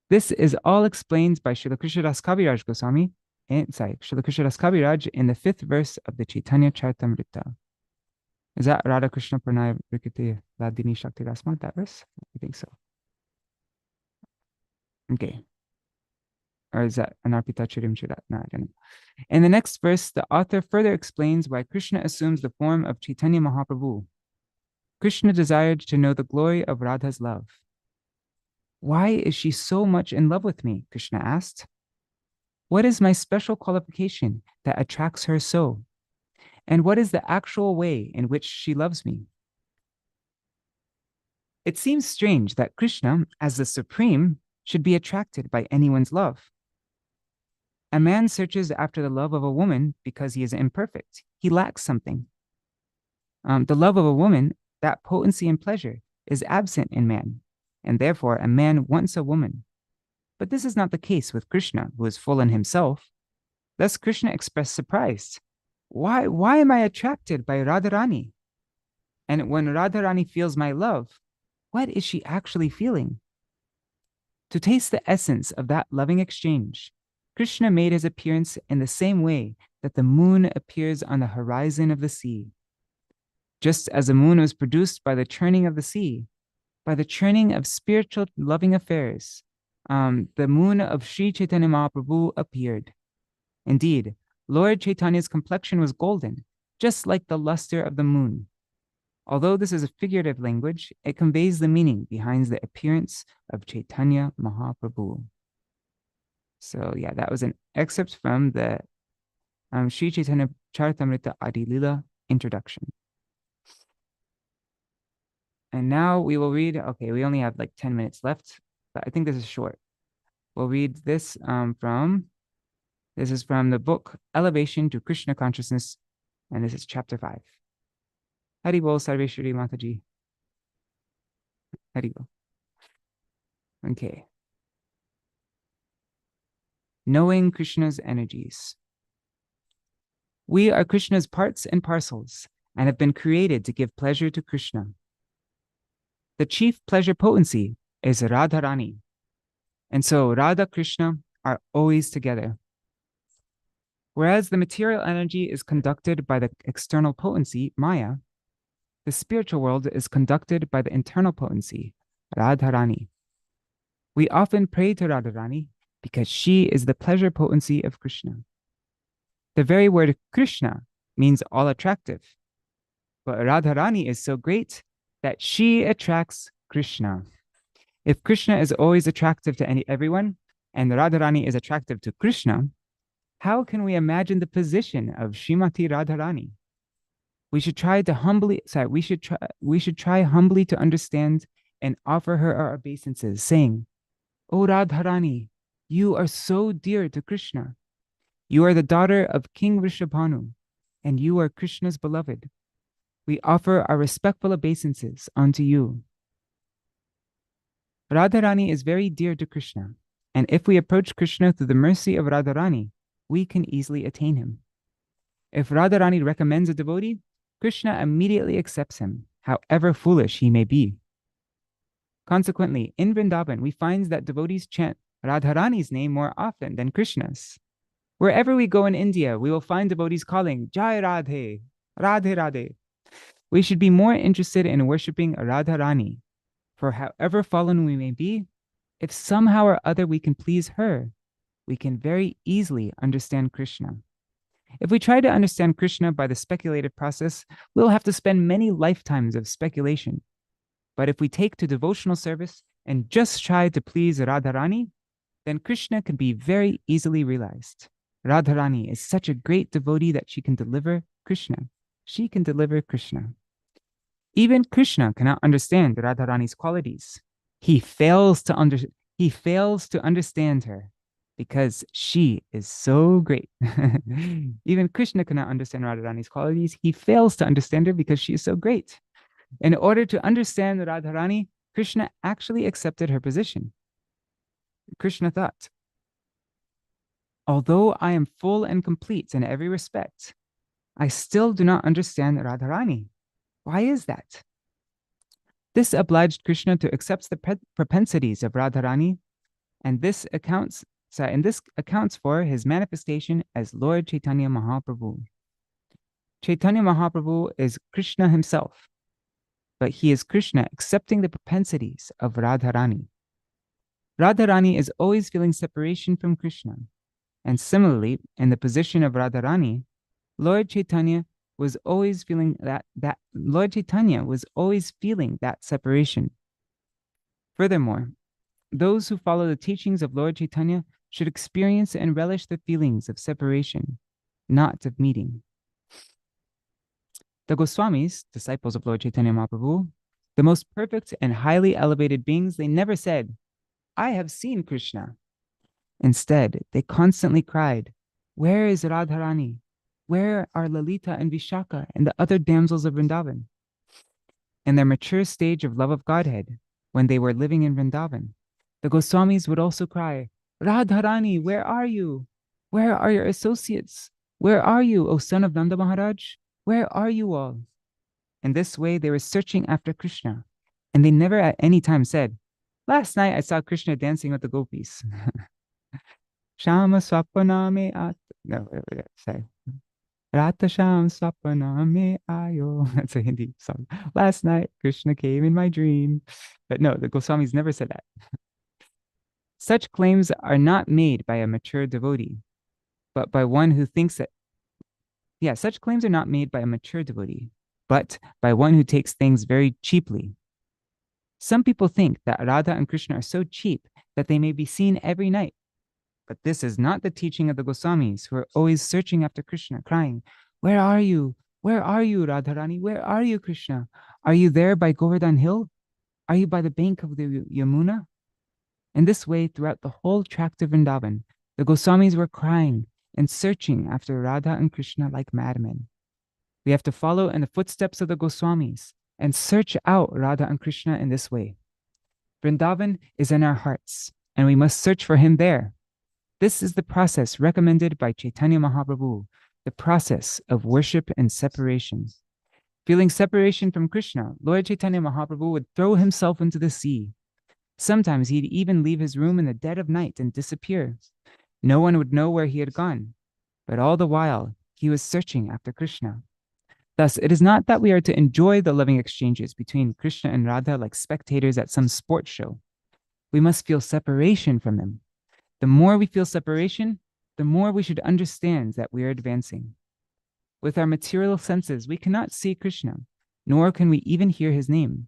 This is all explained by Śrīla Krishnadas Kaviraj Goswami, Śrīla Krishnadas Kaviraj in the 5th verse of the Chaitanya Charitamrita. Is that Radha Krishna Pranaya Vrikiti Ladini Shakti Rasma, that verse? I think so. Okay. Or is that Anarpita Chirim Chirat? No, I don't know. In the next verse, the author further explains why Krishna assumes the form of Chaitanya Mahaprabhu. Krishna desired to know the glory of Radha's love. Why is she so much in love with me? Krishna asked. What is my special qualification that attracts her so? And what is the actual way in which she loves me? It seems strange that Krishna, as the Supreme, should be attracted by anyone's love. A man searches after the love of a woman because he is imperfect. He lacks something. The love of a woman, that potency and pleasure, is absent in man, and therefore a man wants a woman. But this is not the case with Krishna, who is full in himself. Thus Krishna expressed surprise. Why am I attracted by Radharani? And when Radharani feels my love, what is she actually feeling? To taste the essence of that loving exchange, Krishna made his appearance in the same way that the moon appears on the horizon of the sea. Just as the moon was produced by the churning of the sea, by the churning of spiritual loving affairs, the moon of Sri Chaitanya Mahaprabhu appeared. Indeed, Lord Chaitanya's complexion was golden, just like the luster of the moon. Although this is a figurative language, it conveys the meaning behind the appearance of Chaitanya Mahaprabhu. So yeah, that was an excerpt from the Sri Chaitanya Charitamrita Adi Lila introduction. And now we will read, okay, we only have like 10 minutes left, but I think this is short. We'll read this this is from the book Elevation to Krishna Consciousness, and this is chapter 5. Hari Bol Sarveshwari Mataji. Hari Bol. Okay. Knowing Krishna's energies. We are Krishna's parts and parcels and have been created to give pleasure to Krishna. The chief pleasure potency is Radharani. And so Radha Krishna are always together. Whereas the material energy is conducted by the external potency, Maya, the spiritual world is conducted by the internal potency, Radharani. We often pray to Radharani because she is the pleasure potency of Krishna. The very word Krishna means all attractive, but Radharani is so great that she attracts Krishna. If Krishna is always attractive to everyone, and Radharani is attractive to Krishna, how can we imagine the position of Srimati Radharani? We should try humbly to understand and offer her our obeisances, saying, "O Radharani, you are so dear to Krishna. You are the daughter of King Vrishabhanu, and you are Krishna's beloved. We offer our respectful obeisances unto you." Radharani is very dear to Krishna, and if we approach Krishna through the mercy of Radharani, we can easily attain him. If Radharani recommends a devotee, Krishna immediately accepts him, however foolish he may be. Consequently, in Vrindavan, we find that devotees chant Radharani's name more often than Krishna's. Wherever we go in India, we will find devotees calling Jai Radhe, Radhe Radhe. We should be more interested in worshipping Radharani, for however fallen we may be, if somehow or other we can please her, we can very easily understand Krishna. If we try to understand Krishna by the speculative process, we'll have to spend many lifetimes of speculation. But if we take to devotional service and just try to please Radharani, then Krishna can be very easily realized. Radharani is such a great devotee that she can deliver Krishna. She can deliver Krishna. Even Krishna cannot understand Radharani's qualities. He fails to understand her because she is so great. Even Krishna cannot understand Radharani's qualities. He fails to understand her because she is so great. In order to understand Radharani, Krishna actually accepted her position. Krishna thought, although I am full and complete in every respect, I still do not understand Radharani. Why is that? This obliged Krishna to accept the propensities of Radharani, and this accounts for his manifestation as Lord Chaitanya Mahaprabhu. Chaitanya Mahaprabhu is Krishna himself, but he is Krishna accepting the propensities of Radharani. Radharani is always feeling separation from Krishna, and similarly, in the position of Radharani, Lord Chaitanya was always feeling that separation. Furthermore, those who follow the teachings of Lord Chaitanya should experience and relish the feelings of separation, not of meeting. The Goswamis, disciples of Lord Chaitanya Mahaprabhu, the most perfect and highly elevated beings, they never said, "I have seen Krishna." Instead, they constantly cried, "Where is Radharani? Where are Lalita and Vishaka and the other damsels of Vrindavan?" In their mature stage of love of Godhead, when they were living in Vrindavan, the Goswamis would also cry, "Radharani, where are you? Where are your associates? Where are you, O son of Nanda Maharaj? Where are you all?" In this way, they were searching after Krishna, and they never at any time said, "Last night I saw Krishna dancing with the gopis." Shama swapana me at. No, say. Rata sham swapana me ayo. That's a Hindi song. Last night, Krishna came in my dream. But no, the Goswamis never said that. Such claims are not made by a mature devotee, but by one who thinks that. Yeah, such claims are not made by a mature devotee, but by one who takes things very cheaply. Some people think that Radha and Krishna are so cheap that they may be seen every night. But this is not the teaching of the Goswamis, who are always searching after Krishna, crying, "Where are you? Where are you, Radharani? Where are you, Krishna? Are you there by Govardhan Hill? Are you by the bank of the Yamuna?" In this way, throughout the whole tract of Vrindavan, the Goswamis were crying and searching after Radha and Krishna like madmen. We have to follow in the footsteps of the Goswamis and search out Radha and Krishna in this way. Vrindavan is in our hearts, and we must search for him there. This is the process recommended by Chaitanya Mahaprabhu, the process of worship and separation. Feeling separation from Krishna, Lord Chaitanya Mahaprabhu would throw himself into the sea. Sometimes he'd even leave his room in the dead of night and disappear. No one would know where he had gone, but all the while he was searching after Krishna. Thus, it is not that we are to enjoy the loving exchanges between Krishna and Radha like spectators at some sports show. We must feel separation from them. The more we feel separation, the more we should understand that we are advancing. With our material senses, we cannot see Krishna, nor can we even hear his name.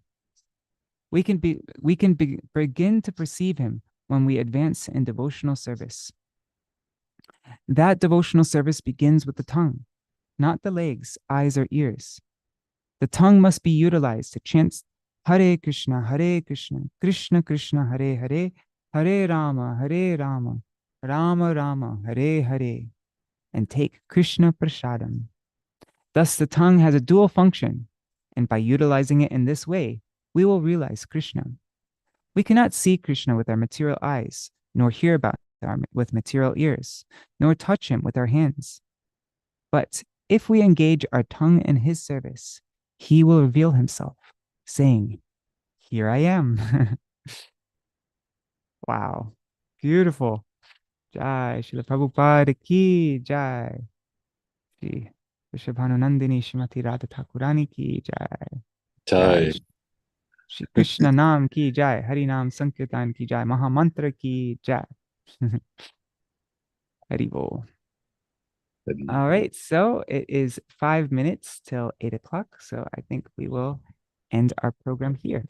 We can begin to perceive him when we advance in devotional service. That devotional service begins with the tongue, not the legs, eyes, or ears. The tongue must be utilized to chant Hare Krishna, Krishna Krishna, Hare Hare, Hare Rama, Rama Rama, Hare Hare, and take Krishna Prasadam. Thus, the tongue has a dual function, and by utilizing it in this way, we will realize Krishna. We cannot see Krishna with our material eyes, nor hear about him with material ears, nor touch him with our hands. But if we engage our tongue in his service, he will reveal himself, saying, "Here I am." Wow, beautiful. Jai Śrīla Prabhupāda ki jai. Shri Vrishabhanunandini Srimati Radha Thakurani ki jai. Jai. Shri Krishna Nam ki jai. Hari Nam Sankirtan ki jai. Mahamantra ki jai. Hari Bol. All right, so it is 5 minutes till 8 o'clock. So I think we will end our program here.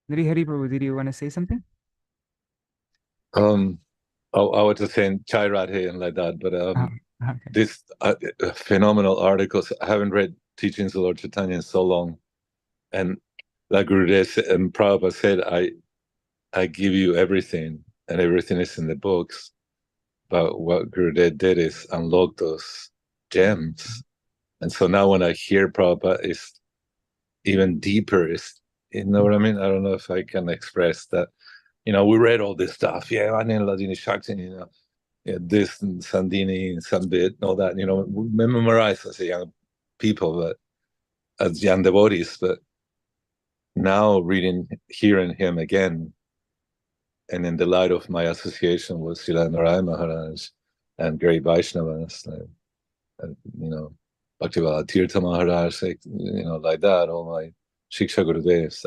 Hari Prabhu, did you want to say something? I was just saying Chai Radhe and like that, but Okay. this phenomenal articles. I haven't read teachings of Lord Chaitanya in so long, and like Gurudev and Prabhupada said, I give you everything, and everything is in the books. But what Gurudev did is unlock those gems, and so now when I hear Prabhupada, is even deeper. Is, you know what I mean? I don't know if I can express that. You know, we read all this stuff. Yeah, Ladini Shakti, this and Sandini and Sambit and all that. We memorize as a young people, but as young devotees. But now hearing him again, and in the light of my association with Srila Narayana Maharaj and great Vaishnavas, Bhaktivedānta Tirtha Maharaj, like that, all my Shiksha Gurudevs,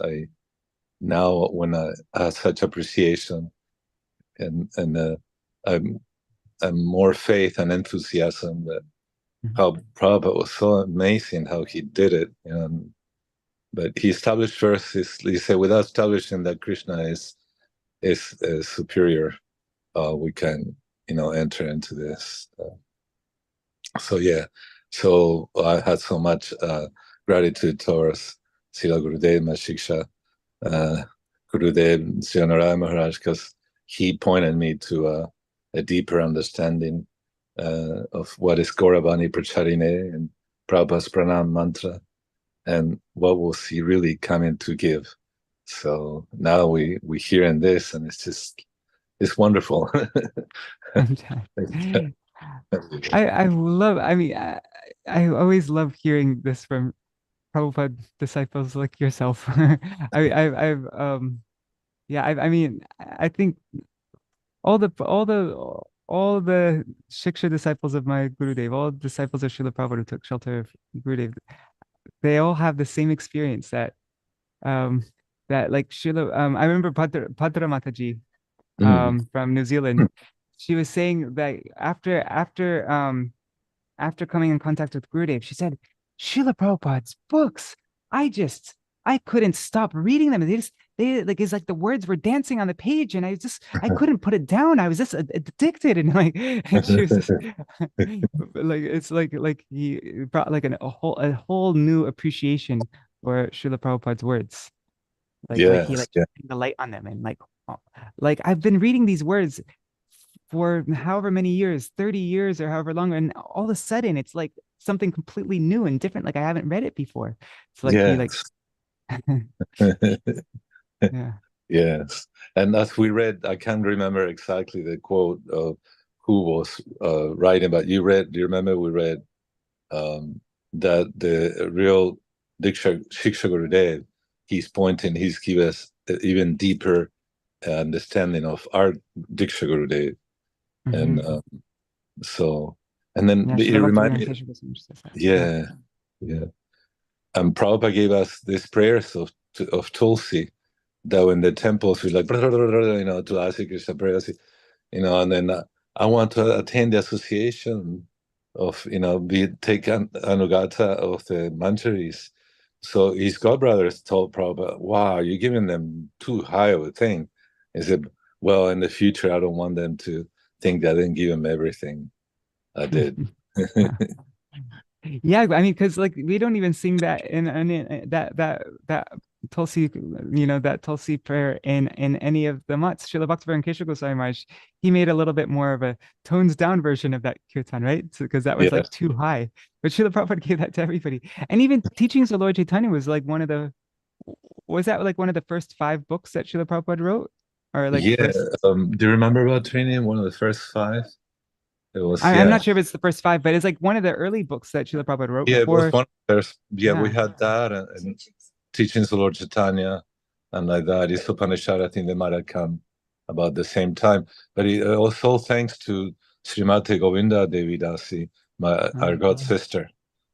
now when I have such appreciation and I'm more faith and enthusiasm that how Prabhupada was so amazing how he did it. But he established first, he said, without establishing that Krishna is superior, we can enter into this. So I had so much gratitude towards Srila Gurudev, my Shiksha, Gurudev, Sri Narayana Maharaj, because he pointed me to a deeper understanding of what is Gauravani Pracharine and Prabhupada's Pranam mantra, and what was he really coming to give. So now we hear in this, and it's wonderful. I always love hearing this from Prabhupada disciples like yourself. I think all the Shiksha disciples of my Gurudev, all disciples of Śrīla Prabhupada who took shelter of Gurudev, they all have the same experience that like Śrīla, I remember Padra Mataji from New Zealand. She was saying that after coming in contact with Gurudev, she said, Śrīla Prabhupada's books, I couldn't stop reading them. They like, it's like the words were dancing on the page, and I couldn't put it down. I was just addicted, and like, and she was just, like, it's like he brought like a whole new appreciation for Śrīla Prabhupada's words. Like he like shined the light on them, and like I've been reading these words for however many years, 30 years or however long, and all of a sudden it's like something completely new and different. Like I haven't read it before. It's like he like yeah. Yes. And as we read, I can't remember exactly the quote of who was writing, but do you remember we read that the real Shiksha Gurudev, he's giving us even deeper understanding of our Diksha Gurudev. And so, and then it reminded me, and Prabhupada gave us these prayers of Tulsi, that when the temples we like, Tulasi Krishna prayers, and then I want to attend the association of, take Anugata of the Manjaris. So his godbrothers told Prabhupada, wow, you're giving them too high of a thing. He said, well, in the future, I don't want them to think that I didn't give them everything I did. Yeah, I mean, because like we don't even sing that in that Tulsi, that Tulsi prayer in any of the mutts. Śrīla Bhaktivedānta Svāmī Prabhupāda, he made a little bit more of a tones down version of that kirtan, right? Because that was like too high. But Śrīla Prabhupada gave that to everybody. And even Teachings of Lord Chaitanya was like one of the first 5 books that Śrīla Prabhupada wrote? Or like do you remember about training one of the first 5? It was, I'm not sure if it's the first 5, but it's like one of the early books that Śrīla Prabhupada wrote. Yeah, before. it was one of the first. Yeah, we had that and Teachings of Lord Chaitanya and like that. Isopanishad, I think they might have come about the same time. But it also thanks to Srimati Govinda Devi Dasi, our god sister,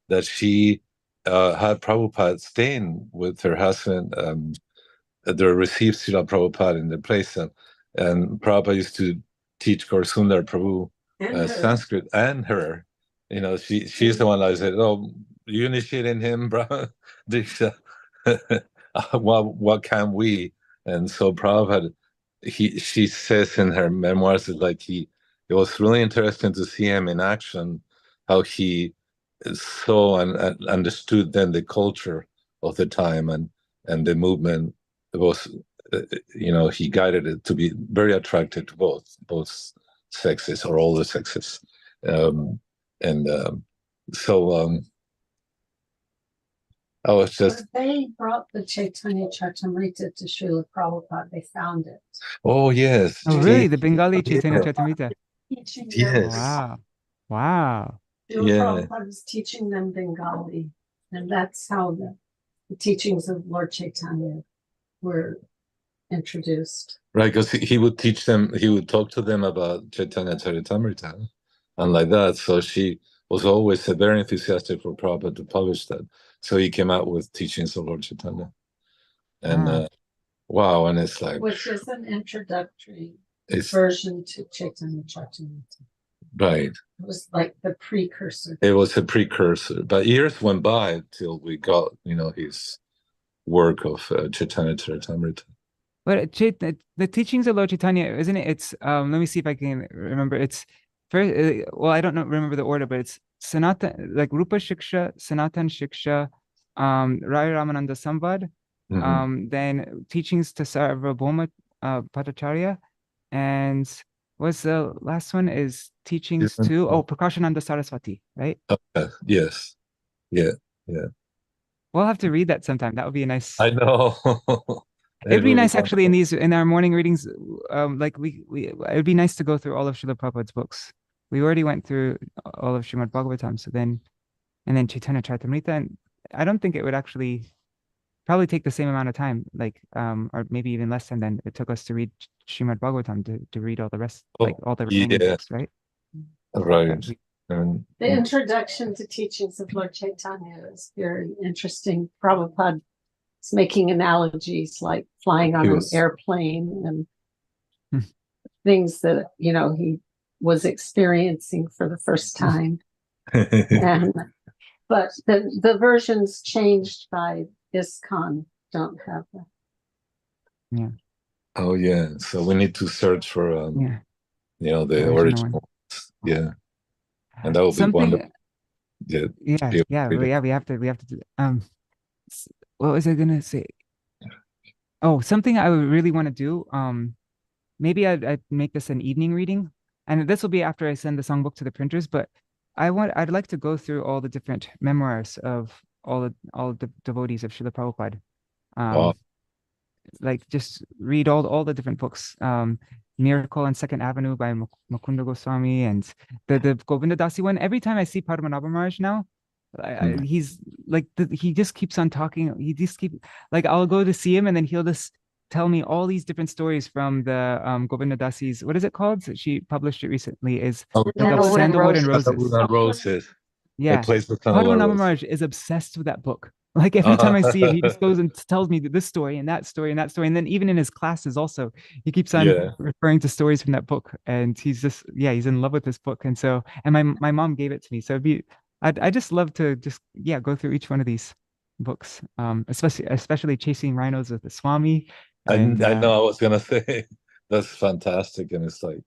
that she had Prabhupada staying with her husband. They received Śrīla Prabhupada in the place, and Prabhupada used to teach Gaurasundar Prabhu Sanskrit, and her, she's the one that said, "Oh, you initiating him, bro? Diksha. What can we?" And so Prabhupada, she says in her memoirs, like it was really interesting to see him in action, how he saw and understood then the culture of the time and the movement. It was, he guided it to be very attractive to both sexes or all the sexes. So I was just... They brought the Chaitanya Charitamrita to Srila Prabhupada. They found it. Oh, yes. Oh, really? The Bengali Chaitanya Charitamrita? Yes. Wow. Srila Prabhupada was teaching them Bengali. And that's how the teachings of Lord Chaitanya were introduced. Right, because he would teach them, he would talk to them about Chaitanya Charitamrita and like that. So she was always very enthusiastic for Prabhupada to publish that. So he came out with Teachings of Lord Chaitanya. And wow, and it's like... Which is an introductory version to Chaitanya Charitamrita. Right. It was like the precursor. It was a precursor. But years went by till we got, his work of Chaitanya Charitamrita. But the Teachings of Lord Chaitanya, isn't it? It's let me see if I can remember. It's first. I don't remember the order, but it's Sanatan, like Rupa Shiksha, Sanatan Shiksha, Raya Ramananda Samvad, then Teachings to Sarvabhauma Bhattacharya, and what's the last one? Is Teachings to Prakashananda Saraswati, right? Yes. Yeah. We'll have to read that sometime. That would be a nice. I know. It'd be nice actually in our morning readings, it'd be nice to go through all of Śrīla Prabhupada's books. We already went through all of Srimad Bhagavatam, and then Chaitanya Charitamrita, and I don't think it would actually probably take the same amount of time, like or maybe even less time than it took us to read Srimad Bhagavatam to read all the rest, like all the remaining books, right? Right. And The introduction to teachings of Lord Chaitanya is very interesting. Prabhupada is making analogies like flying on an airplane and things that, you know, he was experiencing for the first time. But the versions changed by ISKCON don't have that. Yeah. Oh yeah. So we need to search for Yeah. you know, the Original original. Yeah. And that would be Something. wonderful. Yeah. We have to do what was I gonna say? Oh, something I would really want to do. Maybe I'd make this an evening reading, and this will be after I send the songbook to the printers. But I'd like to go through all the different memoirs of all the devotees of Srila Prabhupada. Wow. Like just read all the different books. Miracle on Second Avenue by Mukunda Goswami, and the Govinda Dasi one. Every time I see Padmanabha Maharaj now, he's like he just keeps on talking. He just like I'll go to see him, and then he'll just tell me all these different stories from the Govinda Dasi's. What is it called? She published it recently. Is Sandalwood and Roses. Sandalwood and Roses. Yeah, Padmanabha Maharaj is obsessed with that book. Like every time I see it, he just goes and tells me this story and that story and that story. And then even in his classes also, he keeps on referring to stories from that book. And he's just, he's in love with this book. And so, and my mom gave it to me. So I'd just love to just, go through each one of these books, especially Chasing Rhinos with the Swami. And, I know I was going to say, that's fantastic. And it's like,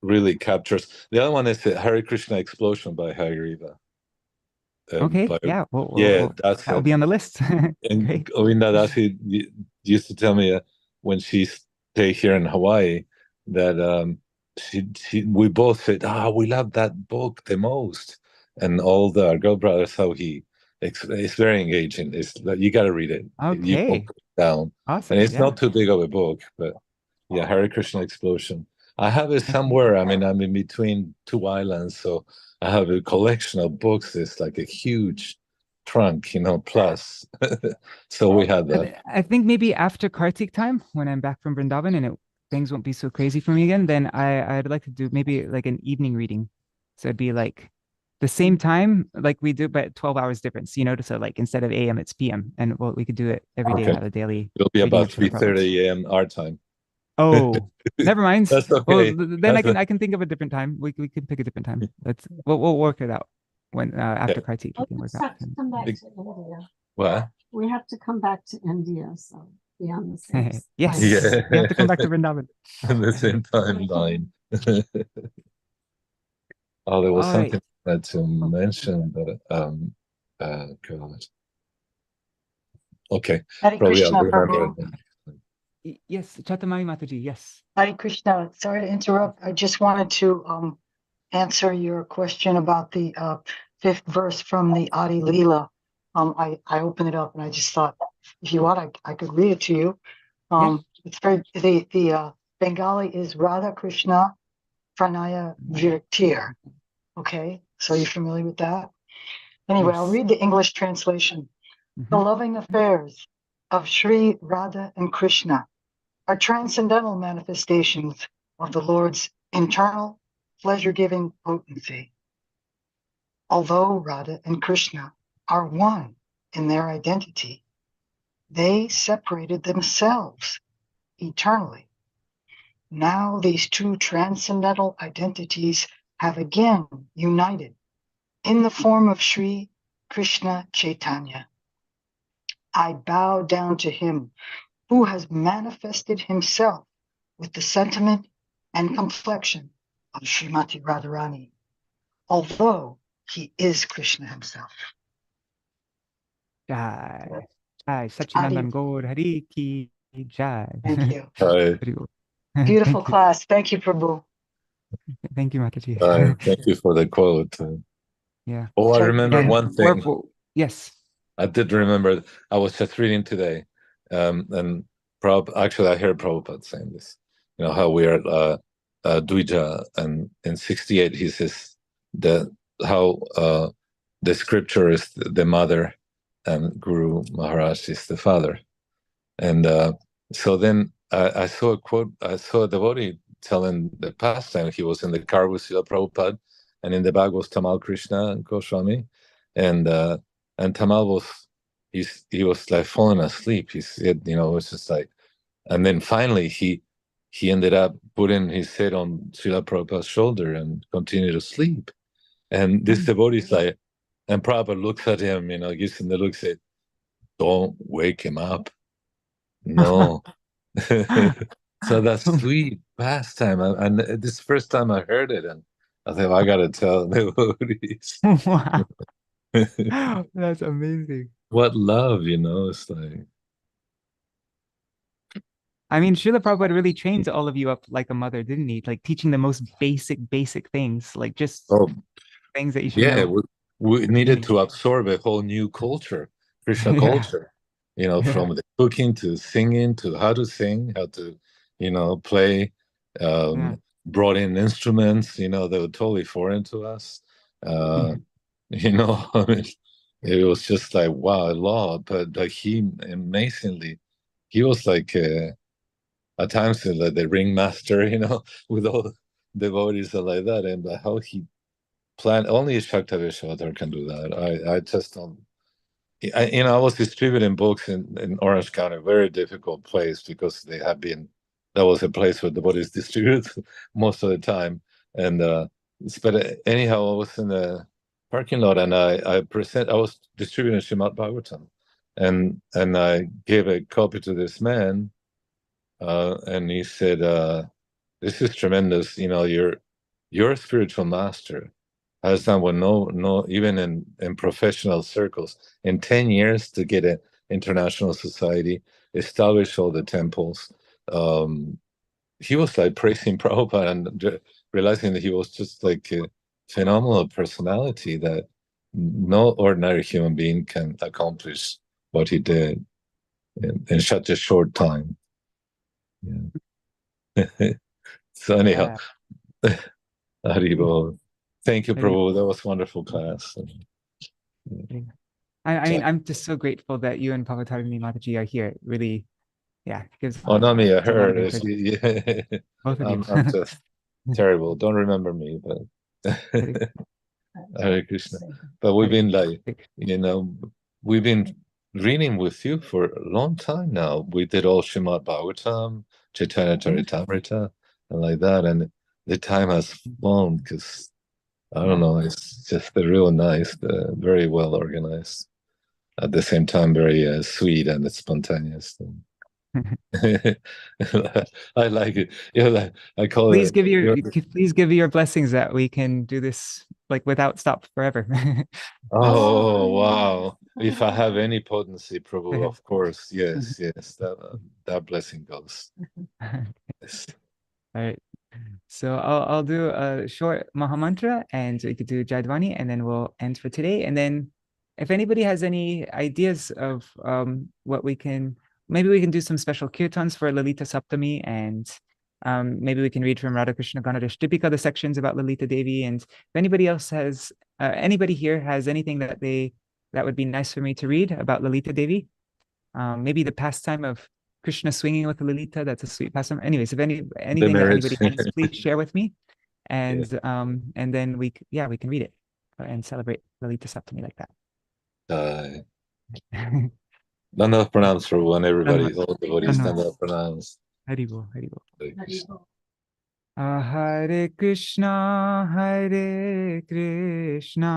really captures. The other one is the Hare Krishna Explosion by Hagiriva. Okay, that's that'll be on the list. And Govinda Dasi used to tell me when she stayed here in Hawaii that we both said, we love that book the most. And all the girl brothers, how it's very engaging. It's like, you got to read it. Okay. You won't put it down. Awesome. And it's not too big of a book, but Hare Krishna Explosion. I have it somewhere. I mean, I'm in between two islands, so I have a collection of books. It's like a huge trunk, plus. So we had that. I think maybe after Kartik time, when I'm back from Vrindavan and things won't be so crazy for me again, then I'd like to do maybe like an evening reading. So it'd be like the same time, like we do, but 12 hours difference, so like instead of AM, it's PM. And we could do it every day, have a daily. It'll be about 3:30 AM our time. Oh, never mind. That's okay. Well, then I can think of a different time. We can pick a different time. We'll work it out when after Kartik. We can work out. Come back to India. What? We have to come back to India, so be on the same. Yes. Yeah. We have to come back to Vrindavan. The same timeline. There was something I had to mention, but God. Okay. Probably I'll remember it. Yes, Chatamani Mataji, yes. Hare Krishna, sorry to interrupt. I just wanted to answer your question about the 5th verse from the Adi Leela. I opened it up and I just thought, if you want, I could read it to you. It's very, the Bengali is Radha Krishna Pranaya Virtir. Okay, so you're familiar with that? Anyway, I'll read the English translation. The loving affairs of Śrī Rādhā and Krishna are transcendental manifestations of the Lord's internal pleasure-giving potency. Although Radha and Krishna are one in their identity, they separated themselves eternally. Now these two transcendental identities have again united in the form of Śrī Krishna Chaitanya. I bow down to him who has manifested himself with the sentiment and complexion of Srimati Radharani, although he is Krishna himself. Jai. Satchidananda Gaur Hari Ki Jai. Thank you. Beautiful class. Thank you, Prabhu. Thank you, Mataji. Thank you for the quote. Yeah. Oh, I remember one thing. Yes. I did remember. I was just reading today, and actually I heard Prabhupada saying this. How we are Dvija, and in 68 he says how the scripture is the mother and Guru Maharaj is the father. And so then I saw a quote, I saw a devotee telling the pastime. He was in the car with Śrīla Prabhupada, and in the back was Tamal Krishna Goswami, and Tamal was, he was like falling asleep. He said, it was just like, and then finally he ended up putting his head on Śrīla Prabhupada's shoulder and continued to sleep. And this devotee is like, and Prabhupada looks at him, gives him the look, said, "Don't wake him up." No. So that's sweet pastime. And this first time I heard it, and I thought, I got to tell the devotees. Wow. That's amazing. What love, it's like. I mean, Srila Prabhupada really trained all of you up like a mother, didn't he? Like teaching the most basic things, like just things that you should know. We needed to absorb a whole new culture, Krishna culture, from the cooking to singing to how to sing, how to, play, brought in instruments, they were totally foreign to us. I mean, it was just like, wow, a lot. But like he amazingly, he was like, at times like the ringmaster, with all the devotees and like that, and how he planned. Only Shaktavishavadar can do that. I just don't. I was distributing books in Orange County, a very difficult place because they have been. That was a place where devotees distributed most of the time, and but anyhow, I was in the parking lot and I was distributing Srimad Bhagavatam, and I gave a copy to this man. And he said, "This is tremendous. You're a spiritual master. Has done what no even in professional circles in 10 years to get an international society, establish all the temples." He was like praising Prabhupada and realizing that he was just like a phenomenal personality that no ordinary human being can accomplish what he did in such a short time. Yeah. So anyhow, Haribol. Thank you, Prabhu. That was wonderful class. I mean, I'm just so grateful that you and Pavatarini Mataji are here. Really, gives. Oh, not me. I heard. Both of you. I'm just terrible. Don't remember me, but Hare Krishna. But we've been we've been reading with you for a long time now. We did all Srimad Bhagavatam, Chaitanya Charitamrita, and like that. And the time has flown because, I don't know, it's just real nice, very well organized. At the same time, very sweet and spontaneous. I like it. I call please it. Please give your blessings that we can do this like without stop forever. Oh wow! If I have any potency, Prabhu, of course, yes. That blessing goes. Yes. All right. So I'll do a short Mahamantra and we could do Jaidvani and then we'll end for today. And then if anybody has any ideas of what maybe we can do some special kirtans for Lalita Saptami, and maybe we can read from Radhakrishna Ganadashtipika, the sections about Lalita Devi. And if anybody else has, anybody here has anything that would be nice for me to read about Lalita Devi, maybe the pastime of Krishna swinging with Lalita, that's a sweet pastime. Anyways, if anything that anybody has, please share with me. And then we can read it and celebrate Lalita Saptami like that. Nanda pranams for one, everybody, all the devotees, Nanda pranams. Haribol, Haribol. Hare Krishna, Hare Krishna,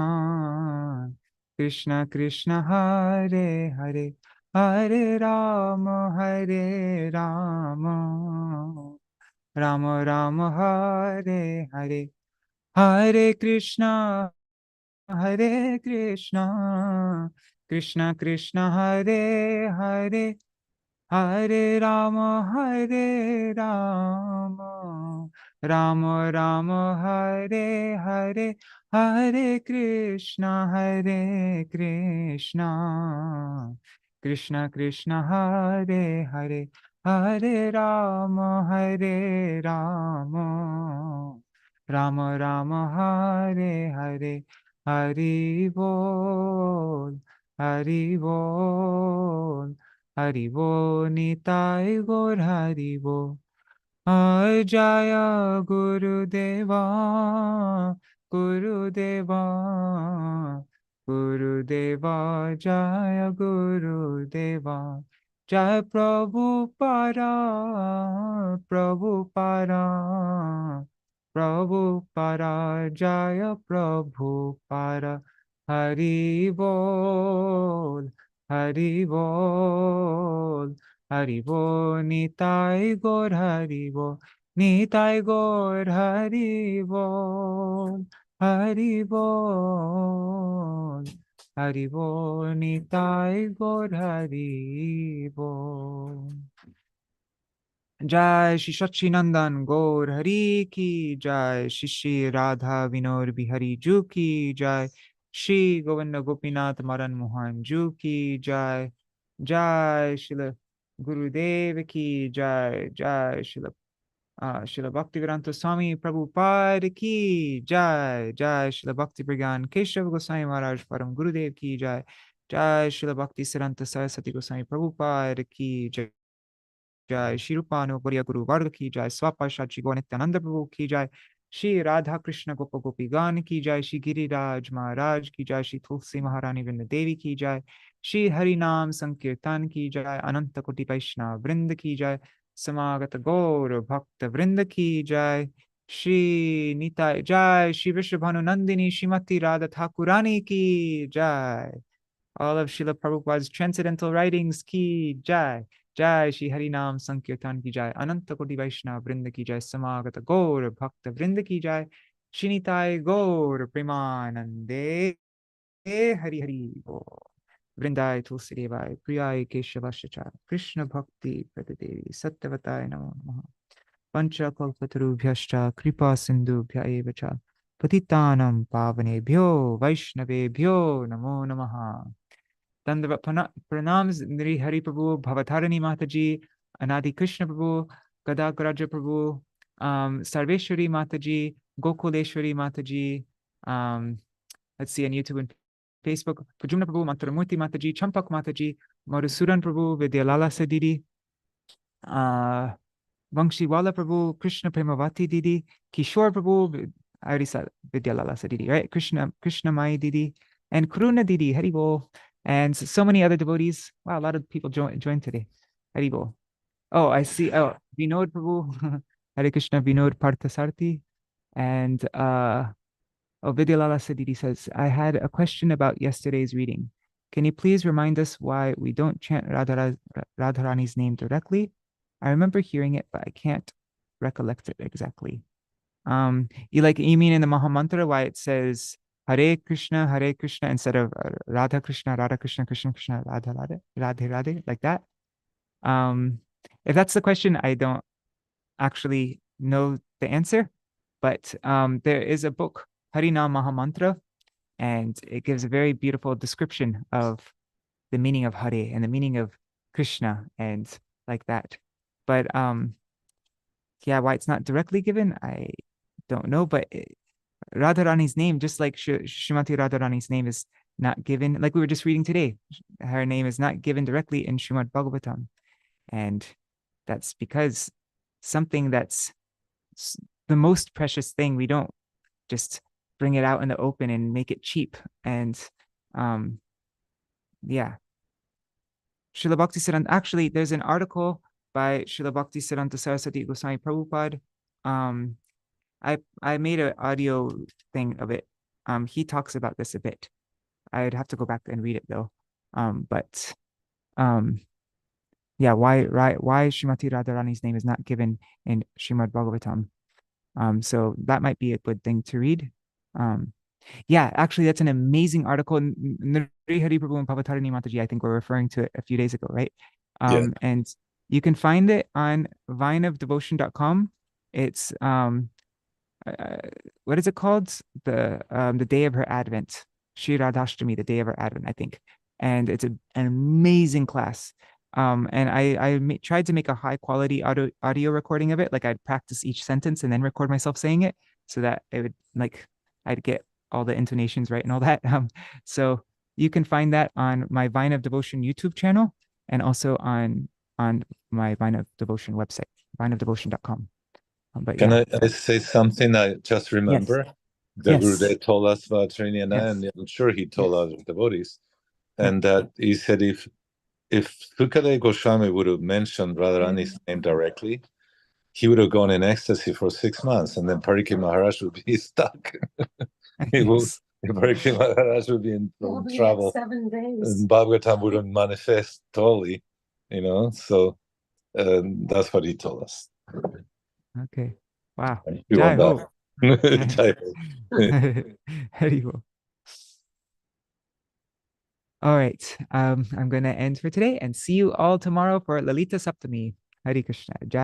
Krishna Krishna, Hare Hare, Hare Rama, Hare Rama, Rama Rama, Hare Hare, Hare Krishna, Hare Krishna, Krishna Krishna, Hare Hare, Hare Rama, Hare Rama, Rama Rama, Hare Hare, Hare Krishna, Krishna Krishna, Hare Hare, Hare Rama, Hare Rama, Rama Rama, Hare Hare, Hari Bol, Hari Bol, Hari Bol, Nitai Gaur Hari Bol. Jaya Gurudeva, Gurudeva, Gurudeva, Jaya Gurudeva, Jaya Prabhupada, Prabhupada, Prabhupada, Jaya Prabhupada, Hari Bol, Hari Bol. Haribo, Nitai Gaur Haribo, Nitai Gaur Haribo, Haribo, Haribo, Nitai Gaur Haribo. Jai Shri Sachinandan Gaur Hari Ki Jai, Shri Radha Vinod Bihari Ju Ki Jai, Shri Govinda Gopinath Madan Mohan Ju Ki Jai, Jai Shri Gurudev Ki Jai, Jai Shri Bhaktivedānta Svāmī Prabhupāda Ki Jai, Jai Shri Bhaktivedānta Keshav Goswami Maharaj Param Gurudev Ki Jai, Jai Shri Bhaktisiddhanta Saraswati Goswami Prabhupāda Ki Jai, Jai Shri Rupanu Gaudiya Guru Varga Ki Jai, Swapashad Shri Gaur-Nityananda Prabhu Ki Jai, Shri Radha Krishna Gopa Gopi Gan Ki Jai, Shri Giriraj Maharaj Ki Jai, Shri Tulsi Maharani Vrinda Devi Ki Jai, Shri Harinam Sankirtan Ki Jai, Ananta Koti Vaishnava Vrinda Ki Jai, Samagata Gaur Bhakta Vrinda Ki Jai, Shri Nitai Jai, Shri Vrishabhanu Nandini Shrimati Radha Thakurani Ki Jai, all of Srila Prabhupada's transcendental writings Ki Jai, Jai Shri Harinam Sankirtan Ki Jai, Ananta Koti Vaishnava Vrinda Ki Jai, Samagata Gaur Bhakta Vrinda Ki Jai, Shri Nitai Gaur Premanande Hari Hari Bol. Vrindai Tulsi Devai, Priyai Keshavashacha, Krishna Bhakti Pradadevi, Satyavatai Namo Namaha. Pancha Kalpatarubhyascha, Kripa Sindhubhya Evacha, Patitanam Pavanebhyo, Vaishnavebhyo Namo Namaha. Dandavat Pranams, Nri Hari Prabhu, Bhavatarani Mataji, Anadi Krishna Prabhu, Gadagaraja Prabhu, Sarveshwari Mataji, Gokuleshwari Mataji, let's see on YouTube and Facebook, Pujumna Prabhu, Mantaramurti Mataji, Champak Mataji, Madhusudan Prabhu, Vidyalala Sadidi, Vangshiwala Prabhu, Krishna Premavati Didi, Kishore Prabhu, I already said Vidyalala Sadidi, right? Krishna Mai Didi, and Karuna Didi, Haribol, and so many other devotees. Wow, a lot of people joined today. Haribol. Oh, I see. Oh, Vinod Prabhu, Hare Krishna Vinod Parthasarthi, and Vidyalala Sadidi says, I had a question about yesterday's reading. Can you please remind us why we don't chant Radharani's name directly? I remember hearing it, but I can't recollect it exactly. You mean in the Mahamantra why it says Hare Krishna instead of Radha Krishna, Krishna Krishna, Radha Radhe, like that? If that's the question, I don't actually know the answer, but there is a book, Harinam Mahamantra, and it gives a very beautiful description of the meaning of Hare and the meaning of Krishna and like that. But yeah, why it's not directly given, I don't know. But Radharani's name, just like Srimati Radharani's name is not given, like we were just reading today, her name is not given directly in Srimad Bhagavatam. And that's because something that's the most precious thing, we don't just bring it out in the open and make it cheap. And yeah. Śrīla Bhaktivedānta, actually, there's an article by Śrīla Bhaktivedānta Saraswati Goswami Prabhupāda. I made an audio thing of it. He talks about this a bit. I'd have to go back and read it though. Yeah, why Srimati Radharani's name is not given in Srimad Bhagavatam. So that might be a good thing to read. Yeah, actually, that's an amazing article. Nri Hari Prabhu and Pavatarani Mataji, I think we're referring to it a few days ago, right? Yeah. And you can find it on vineofdevotion.com. It's what is it called? The day of her advent, Śrī Rādhāśṭamī, the day of her advent, I think. And it's an amazing class. And I tried to make a high quality audio recording of it. Like I'd practice each sentence and then record myself saying it so that it would I'd get all the intonations right and all that. So You can find that on my Vine of Devotion YouTube channel and also on my Vine of Devotion website, vineofdevotion.com. But Can yeah. I say something I just remember? The Yes. Gurudev told us about Trini and I, Yes. and I'm sure he told Yes. other devotees, and that he said if Sukadeva Goswami would have mentioned Radharani's name directly, he would have gone in ecstasy for 6 months, and then Parikshit Maharaj would be stuck. Parikshit Maharaj would be in trouble. 7 days. And Bhagavatam wouldn't manifest totally, you know. So that's what he told us. Okay. Wow. You Jai want Ho. that? Jai Ho. Hari Ho. All right. I'm going to end for today and see you all tomorrow for Lalita Saptami. Hari Krishna. Jai